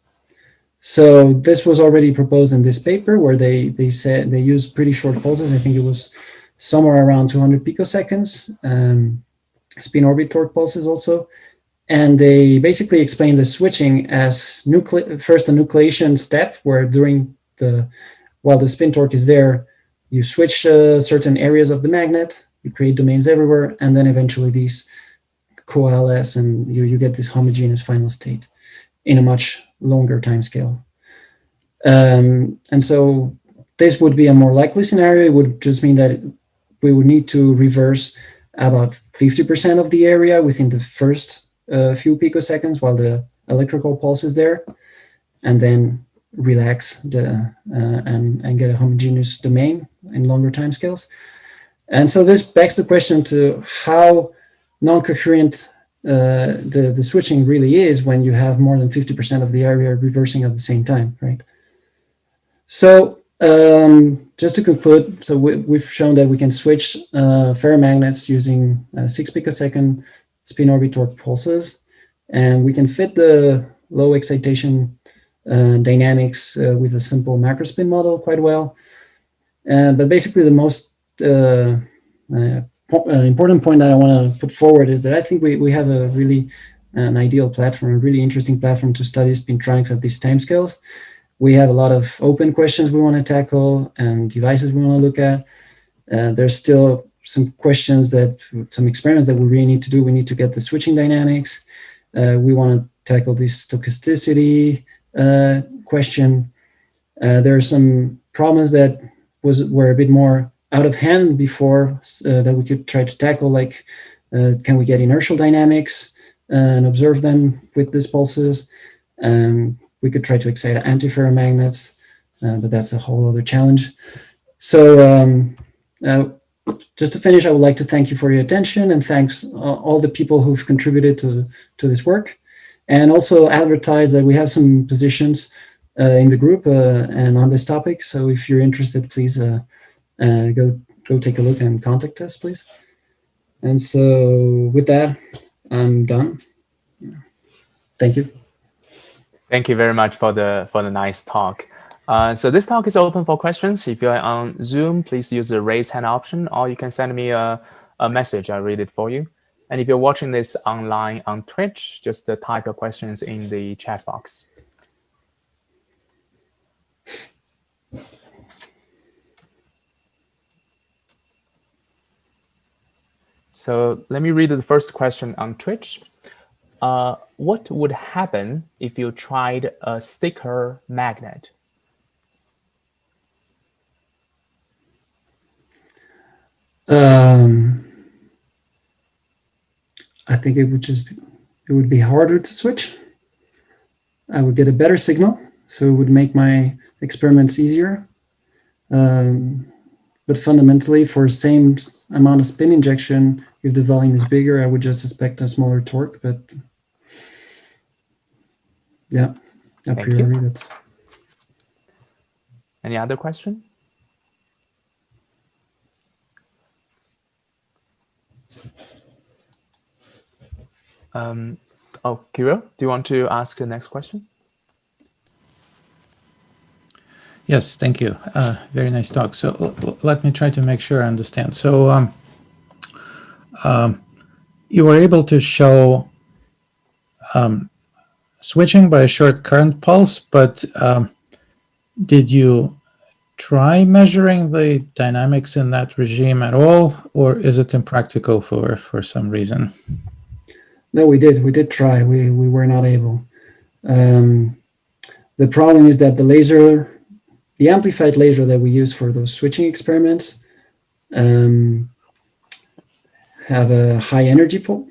So this was already proposed in this paper where they said they used pretty short pulses. I think it was somewhere around 200 picoseconds, spin orbit torque pulses also. And they basically explain the switching as first a nucleation step, where while the spin torque is there, you switch certain areas of the magnet, you create domains everywhere, and then eventually these coalesce and you get this homogeneous final state in a much longer time scale. And so this would be a more likely scenario. It would just mean that we would need to reverse about 50% of the area within the first few picoseconds while the electrical pulse is there, and then relax and get a homogeneous domain in longer timescales. And so this begs the question to how non-coherent the switching really is when you have more than 50% of the area reversing at the same time, right? So just to conclude, so we've shown that we can switch ferromagnets using 6 picosecond spin orbit torque pulses, and we can fit the low excitation dynamics with a simple macrospin model quite well. But basically the most important point that I want to put forward is that I think we have a really an ideal platform, a really interesting platform to study spintronics at these timescales. we have a lot of open questions we want to tackle and devices we want to look at. There's still some questions some experiments that we really need to do. We need to get the switching dynamics. We want to tackle this stochasticity question. There are some problems that were a bit more out of hand before that we could try to tackle, like can we get inertial dynamics and observe them with these pulses? We could try to excite antiferromagnets, but that's a whole other challenge. So just to finish, I would like to thank you for your attention and thanks all the people who've contributed to this work, and also advertise that we have some positions in the group and on this topic. So if you're interested, please go take a look and contact us, please. And so with that, I'm done. Thank you. Thank you very much for the nice talk. So this talk is open for questions. If you're on Zoom, please use the raise hand option, or you can send me a message. I'll read it for you. And if you're watching this online on Twitch, just type your questions in the chat box. So let me read the first question on Twitch. What would happen if you tried a thicker magnet? I think it would be harder to switch. I would get a better signal, so it would make my experiments easier. But fundamentally, for the same amount of spin injection, if the volume is bigger, I would just expect a smaller torque. But yeah, a priori, that's. Any other question? Kirill, do you want to ask the next question? Yes, thank you. Very nice talk. So let me try to make sure I understand. So you were able to show switching by a short current pulse, but did you try measuring the dynamics in that regime at all, or is it impractical for some reason? No, we did try. We were not able. The problem is that the amplified laser that we use for those switching experiments have a high energy per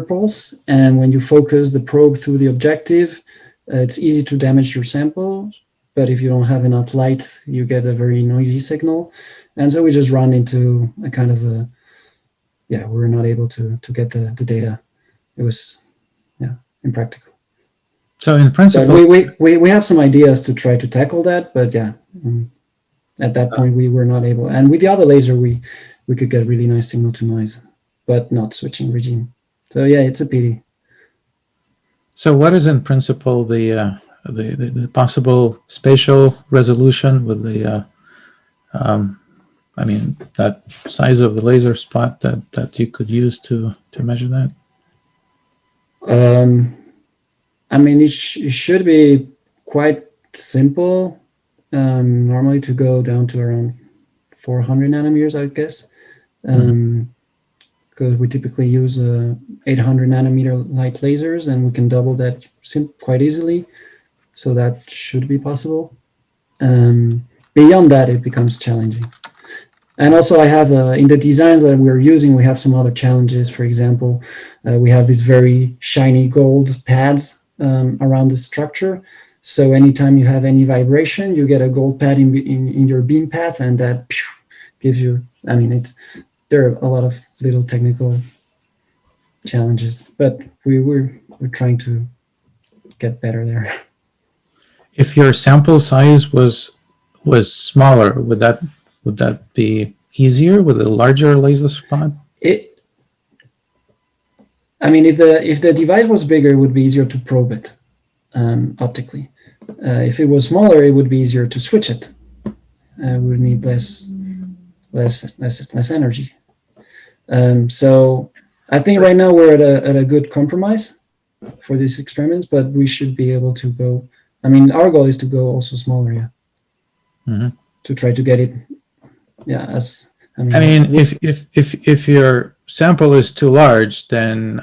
pulse, and when you focus the probe through the objective, it's easy to damage your sample. But if you don't have enough light, you get a very noisy signal, and so we just run into a kind of we were not able to get the data. It was impractical. So in principle, but we have some ideas to try to tackle that, but at that point we were not able. And with the other laser, we could get really nice signal to noise, but not switching regime. So yeah, it's a pity. So what is in principle the possible spatial resolution with the that size of the laser spot that you could use to measure that? It should be quite simple. Normally to go down to around 400 nanometers, I guess, because we typically use 800 nanometer light lasers, and we can double that quite easily. So that should be possible. Beyond that, it becomes challenging. And also I have, in the designs that we're using, we have some other challenges. For example, we have these very shiny gold pads around the structure. So anytime you have any vibration, you get a gold pad in your beam path, and that gives you, there are a lot of little technical challenges, but we're trying to get better there. If your sample size was smaller, would that be easier with a larger laser spot? If the device was bigger, it would be easier to probe it optically. If it was smaller, it would be easier to switch it. We would need less energy. So I think right now we're at a good compromise for these experiments, but we should be able to go I mean, our goal is to go also smaller, yeah. Mhm. To try to get it, yeah. I mean, if your sample is too large, then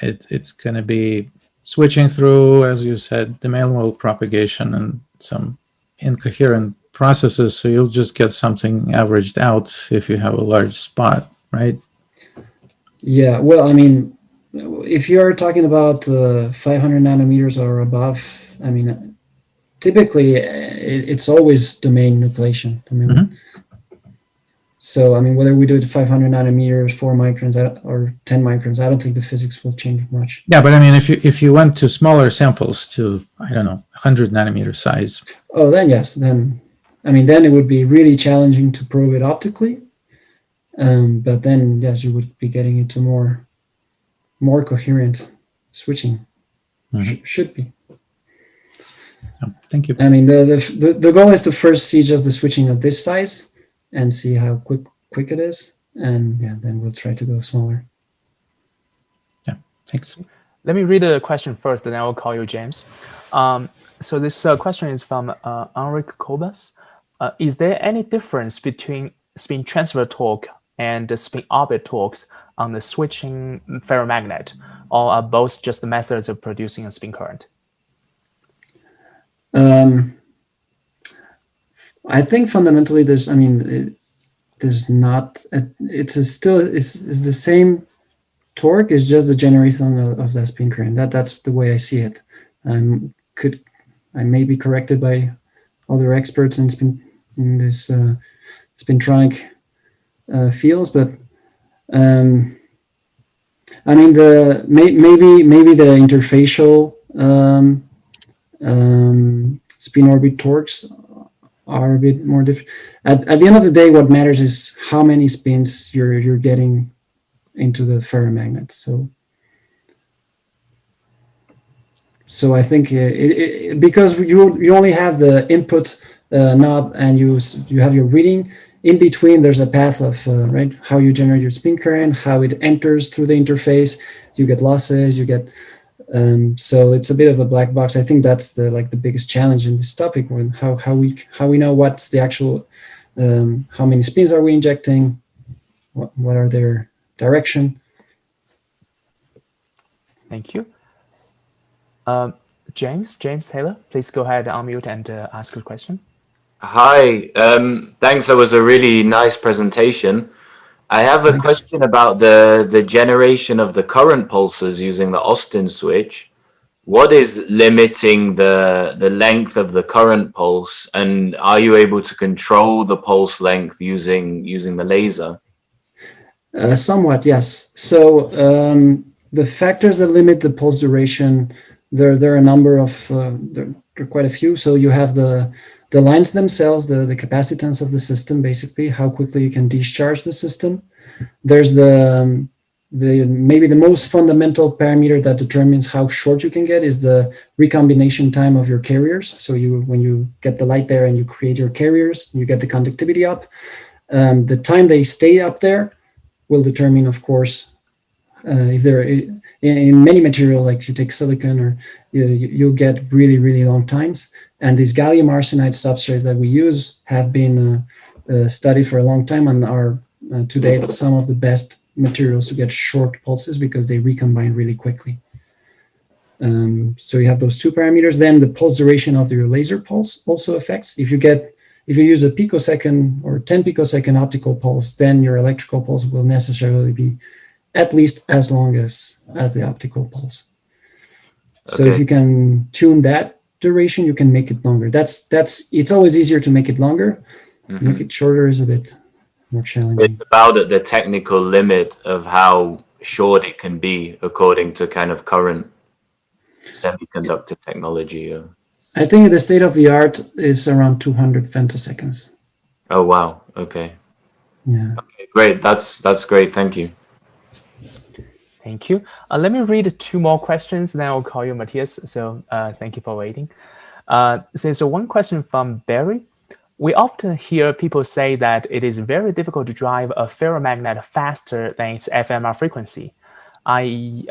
it's going to be switching through, as you said, the manual propagation and some incoherent processes. So you'll just get something averaged out if you have a large spot, right? Yeah. Well, I mean, if you're talking about 500 nanometers or above, I mean, typically it's always domain nucleation. I mean, Mhm. so I mean, whether we do it 500 nanometers, 4 microns, or 10 microns, I don't think the physics will change much. Yeah, but I mean, if you went to smaller samples, to, I don't know, 100 nanometer size. Oh, then yes, then I mean, then it would be really challenging to probe it optically. But then yes, you would be getting into more coherent switching. Should be. Oh, thank you. I mean, the goal is to first see just the switching at this size and see how quick it is, and yeah, then we'll try to go smaller. Yeah, thanks. Let me read the question first, and then I'll call you James. So this question is from Enric Cobas. Is there any difference between spin transfer torque and the spin orbit torques on the switching ferromagnet, or are both just the methods of producing a spin current? I think fundamentally there's, I mean, there's not, it's the same torque, is just the generation of that spin current. That's the way I see it. I may be corrected by other experts in this spintronic fields, but I mean, maybe the interfacial spin orbit torques are a bit more different. At the end of the day, what matters is how many spins you're getting into the ferromagnet. So I think because you only have the input knob and you have your reading. In between, there's a path of right, how you generate your spin current, how it enters through the interface. You get losses, you get so it's a bit of a black box. I think that's the biggest challenge in this topic, when how we know what's the actual how many spins are we injecting, what are their direction. Thank you. James Taylor, please go ahead, unmute and ask your question. Hi, thanks. That was a really nice presentation. I have a question about the generation of the current pulses using the Austin switch. What is limiting the length of the current pulse, and are you able to control the pulse length using the laser? Somewhat, yes. So the factors that limit the pulse duration, there are a number of, there are quite a few. So you have the lines themselves, the capacitance of the system, basically how quickly you can discharge the system. There's the maybe the most fundamental parameter that determines how short you can get is the recombination time of your carriers. So when you get the light there and you create your carriers, you get the conductivity up. The time they stay up there will determine, of course, if they're in many materials, like you take silicon, or you'll get really, really long times. And these gallium arsenide substrates that we use have been studied for a long time and are to date some of the best materials to get short pulses because they recombine really quickly. So you have those two parameters. Then the pulse duration of your laser pulse also affects. If you use a picosecond or 10 picosecond optical pulse, then your electrical pulse will necessarily be at least as long as the optical pulse. So if you can tune that duration, you can make it longer. It's always easier to make it longer. Mm-hmm. Make it shorter is a bit more challenging. It's about the technical limit of how short it can be according to kind of current semiconductor technology. I think the state of the art is around 200 femtoseconds. Oh wow! Okay. Yeah. Okay, great. That's great. Thank you. Thank you. Let me read two more questions, then I'll call you Matthias. So thank you for waiting. So one question from Barry. We often hear people say that it is very difficult to drive a ferromagnet faster than its FMR frequency, i.e.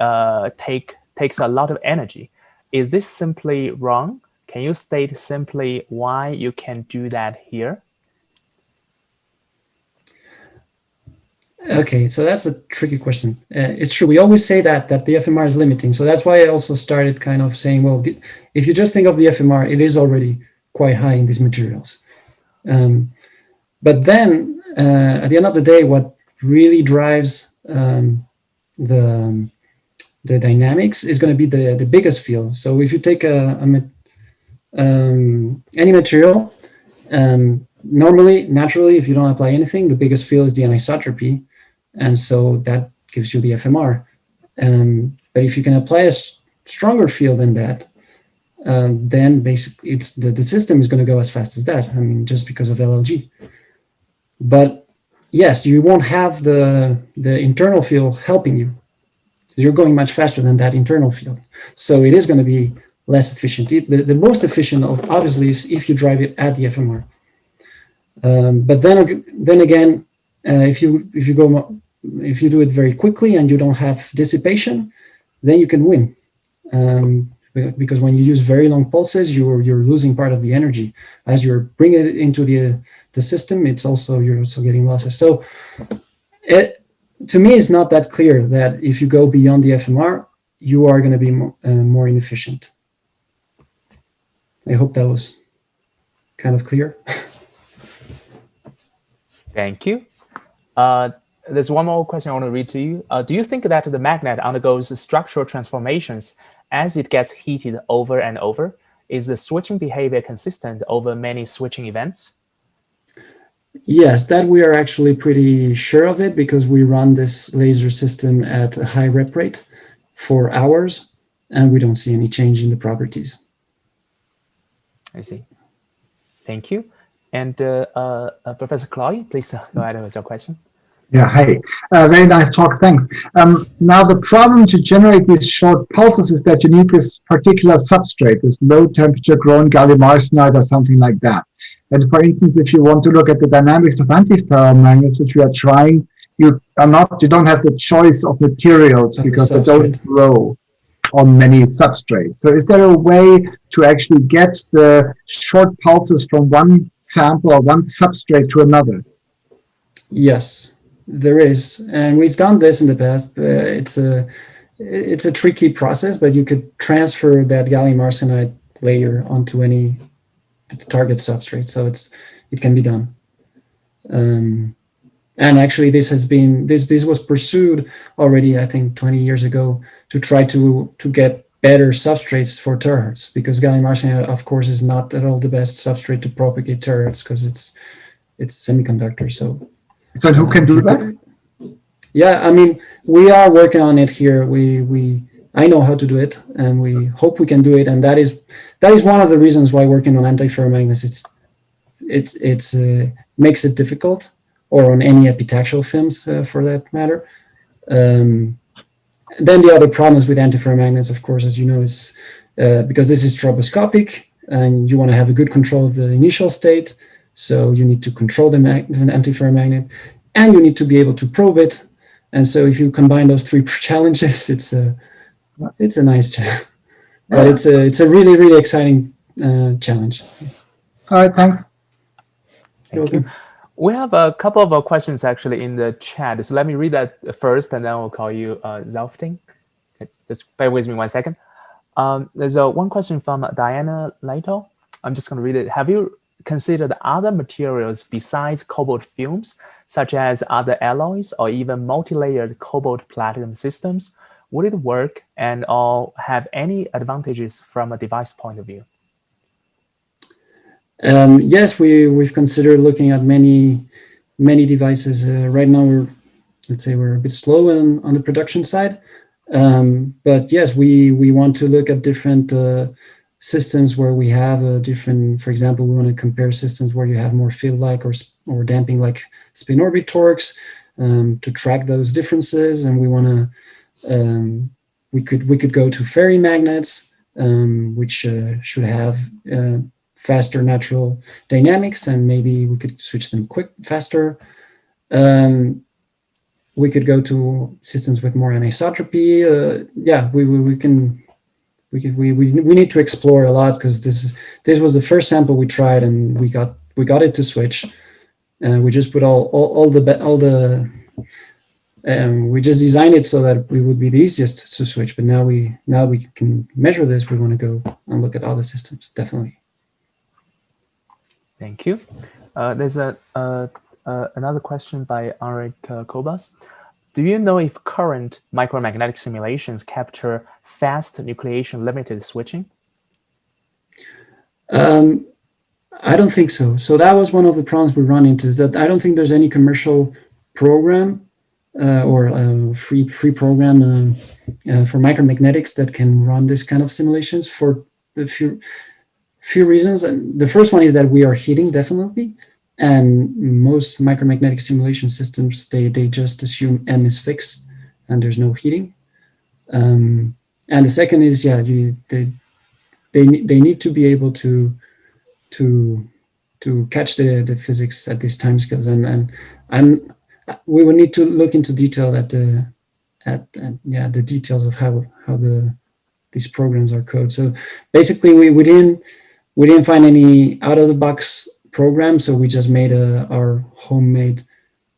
takes a lot of energy. Is this simply wrong? Can you state simply why you can do that here? Okay, so that's a tricky question. It's true. We always say that the FMR is limiting. So that's why I also started kind of saying, well, if you just think of the FMR, it is already quite high in these materials. But then at the end of the day, what really drives the dynamics is going to be the biggest field. So if you take any material, naturally, if you don't apply anything, the biggest field is the anisotropy, and so that gives you the FMR. But if you can apply a stronger field than that, then basically the system is going to go as fast as that. I mean, just because of LLG. But yes, you won't have the internal field helping you. You're going much faster than that internal field. So it is going to be less efficient. The most efficient, obviously, is if you drive it at the FMR. But then again, if you do it very quickly and you don't have dissipation, then you can win. Because when you use very long pulses, you're losing part of the energy. As you're bringing it into the system, you're also getting losses. So to me, it's not that clear that if you go beyond the FMR, you are going to be more inefficient. I hope that was kind of clear. Thank you. There's one more question I want to read to you. Do you think that the magnet undergoes structural transformations as it gets heated over and over? Is the switching behavior consistent over many switching events? Yes, that we are actually pretty sure of it because we run this laser system at a high rep rate for hours, and we don't see any change in the properties. I see. Thank you. And Professor Chloe, please go ahead with your question. Yeah, hey, very nice talk, thanks. Now the problem to generate these short pulses is that you need this particular substrate, this low temperature grown gallium arsenide or something like that. And for instance, if you want to look at the dynamics of antiferromagnets, which we are trying, you don't have the choice of materials because they don't grow on many substrates. So is there a way to actually get the short pulses from one sample or one substrate to another? Yes, there is, and we've done this in the past. It's a tricky process, but you could transfer that gallium arsenide layer onto any target substrate, so it can be done. And actually, this was pursued already, I think, 20 years ago to try to get better substrates for terahertz, because gallium arsenide, of course, is not at all the best substrate to propagate terahertz because it's semiconductor. So who can do that? Yeah, I mean, we are working on it here. I know how to do it, and we hope we can do it. And that is one of the reasons why working on antiferromagnets it makes it difficult, or on any epitaxial films for that matter. Then the other problems with antiferromagnets, of course, as you know, is because this is stroboscopic, and you want to have a good control of the initial state. So you need to control the antiferromagnet, and you need to be able to probe it. And so if you combine those three challenges, it's a nice challenge. But it's a really, really exciting challenge. All right, thanks. Thank you. We have a couple of questions actually in the chat. So let me read that first, and then I'll call you Zalfting. Just bear with me 1 second. There's one question from Diana Leito. I'm just going to read it. Have you considered other materials besides cobalt films, such as other alloys or even multi-layered cobalt platinum systems? Would it work and or have any advantages from a device point of view? Yes, we've considered looking at many devices. Right now, we're a bit slow on the production side, but yes, we want to look at different systems where we have a different. For example, we want to compare systems where you have more field-like or damping-like spin orbit torques to track those differences, and we want to. We could go to ferry magnets, which should have faster natural dynamics, and maybe we could switch them faster. We could go to systems with more anisotropy. Yeah, we can we need to explore a lot, because this was the first sample we tried, and we got it to switch, and we just put we just designed it so that it would be the easiest to switch. But now we can measure this. We want to go and look at other systems, definitely. Thank you. There's another question by Henrik Kobas. Do you know if current micromagnetic simulations capture fast nucleation limited switching? I don't think so. So that was one of the problems we run into, is that I don't think there's any commercial program or free program for micromagnetics that can run this kind of simulations, for a few reasons. And the first one is that we are heating, definitely. And most micromagnetic simulation systems, they just assume M is fixed and there's no heating. And the second is, yeah, they need to be able to catch the physics at these timescales, and we will need to look into detail at the details of how these programs are coded. So basically, we didn't find any out of the box program, so we just made our homemade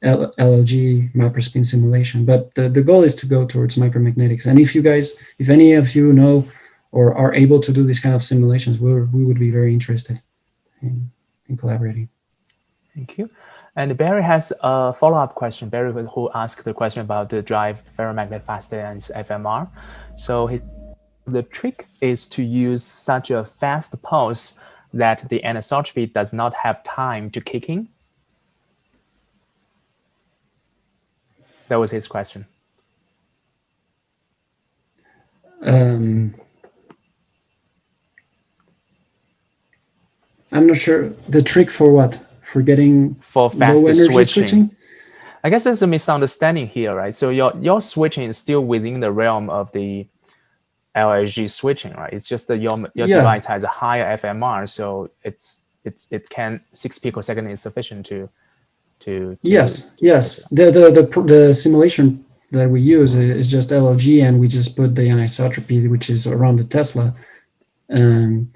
LLG microspin simulation. But the goal is to go towards micromagnetics. And if any of you know or are able to do these kind of simulations, we would be very interested in collaborating. Thank you. And Barry has a follow-up question. Barry, who asked the question about the drive ferromagnet fast and FMR. So the trick is to use such a fast pulse that the anisotropy does not have time to kick in. That was his question. I'm not sure. The trick for what? For getting for fast low energy switching? I guess there's a misunderstanding here, right? So your switching is still within the realm of the LLG switching, right? It's just that your device has a higher FMR, so it can 6 picosecond is sufficient to yes. The simulation that we use is just LLG, and we just put the anisotropy, which is around the Tesla, and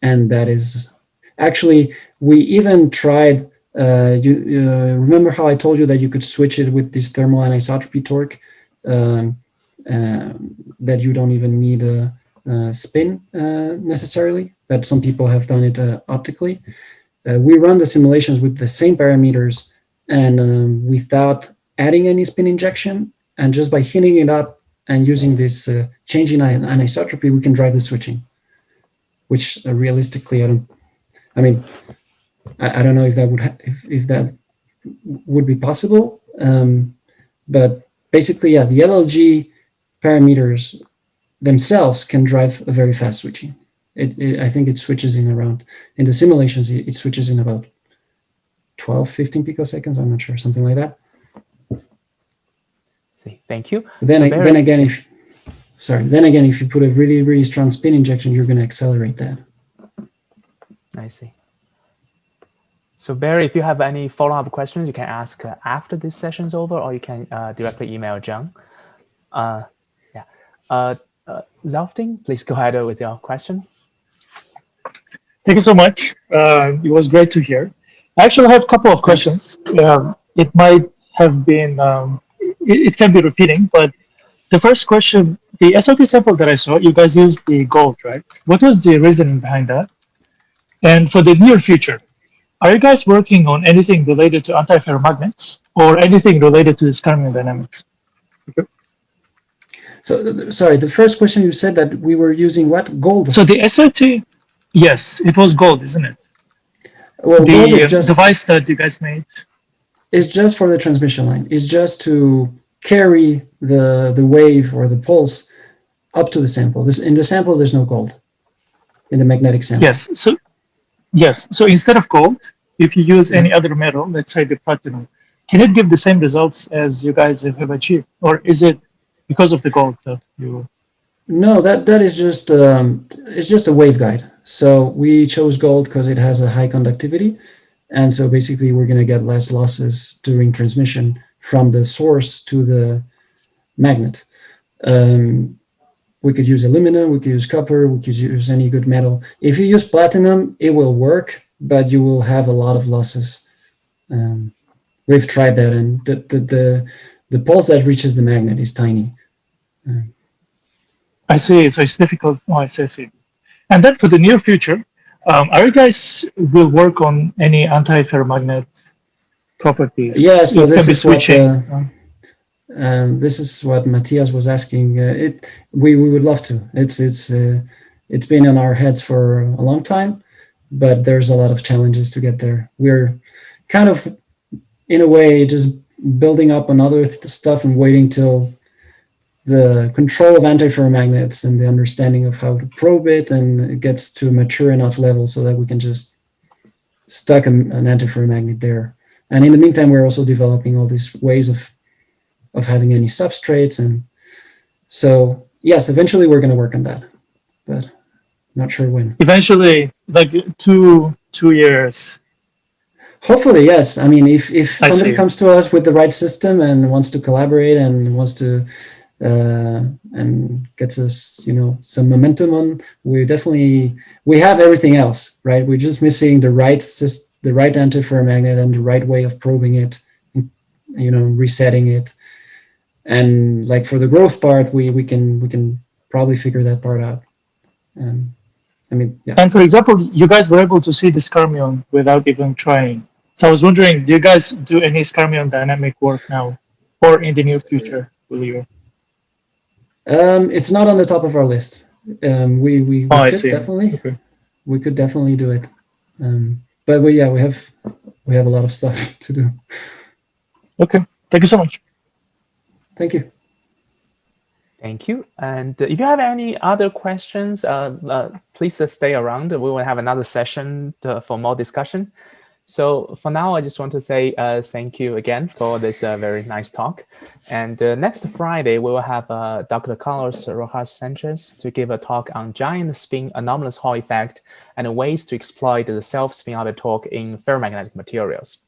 that is actually, we even tried. You remember how I told you that you could switch it with this thermal anisotropy torque, that you don't even need a spin necessarily, but some people have done it optically. We run the simulations with the same parameters and without adding any spin injection, and just by heating it up and using this change in anisotropy, we can drive the switching, which realistically, I don't know if that would be possible, but basically, yeah, the LLG parameters themselves can drive a very fast switching. I think it switches in the simulations, it switches in about 12, 15 picoseconds. I'm not sure, something like that. See, thank you. Then again, if you put a really, really strong spin injection, you're going to accelerate that. I see. So Barry, if you have any follow-up questions, you can ask after this session's over, or you can directly email John. Zalfting, please go ahead with your question. Thank you so much. It was great to hear. I actually have a couple of questions. It might have been, it can be repeating, but the first question, the SLT sample that I saw, you guys used the gold, right? What was the reasoning behind that? And for the near future, are you guys working on anything related to antiferromagnets or anything related to this Isotropy dynamics? Okay. So, sorry, the first question you said that we were using what? Gold? So the SLT, yes, it was gold, isn't it? Well, the gold is just device that you guys made. It's just for the transmission line. It's just to carry the wave or the pulse up to the sample. In the sample, there's no gold. In the magnetic sample. Yes. So instead of gold, if you use any other metal, let's say the platinum, can it give the same results as you guys have achieved, or is it because of the gold that you? No, that is just it's just a waveguide. So we chose gold because it has a high conductivity, and so basically we're going to get less losses during transmission from the source to the magnet. We could use aluminum, we could use copper, we could use any good metal. If you use platinum, it will work, but you will have a lot of losses. We've tried that, and the pulse that reaches the magnet is tiny. I see. So it's difficult. Oh, I see. And then for the near future, are you guys will work on any anti-ferromagnet properties? Yeah, so this is switching. This is what Matthias was asking. We would love to. It's been on our heads for a long time, but there's a lot of challenges to get there. We're kind of, in a way, just building up on other stuff and waiting till the control of antiferromagnets and the understanding of how to probe it and it gets to a mature enough level so that we can just stuck an antiferromagnet there. And in the meantime, we're also developing all these ways of having any substrates. And so, yes, eventually we're going to work on that, but not sure when. Eventually, like two years. Hopefully, yes. I mean, if somebody comes to us with the right system and wants to collaborate and wants to and gets us, some momentum on, we have everything else, right? We're just missing the right antiferromagnet and the right way of probing it, resetting it. And like for the growth part, we can probably figure that part out. Yeah. And for example, you guys were able to see the skyrmion without even trying. So I was wondering, do you guys do any skyrmion dynamic work now, or in the near future? Will you? It's not on the top of our list. We could definitely. Okay. We could definitely do it. But we have a lot of stuff to do. Okay. Thank you so much. Thank you. Thank you. And if you have any other questions, please stay around. We will have another session for more discussion. So for now, I just want to say thank you again for this very nice talk. And next Friday, we will have Dr. Carlos Rojas Sanchez to give a talk on giant spin anomalous Hall effect and ways to exploit the self-spin orbit torque in ferromagnetic materials.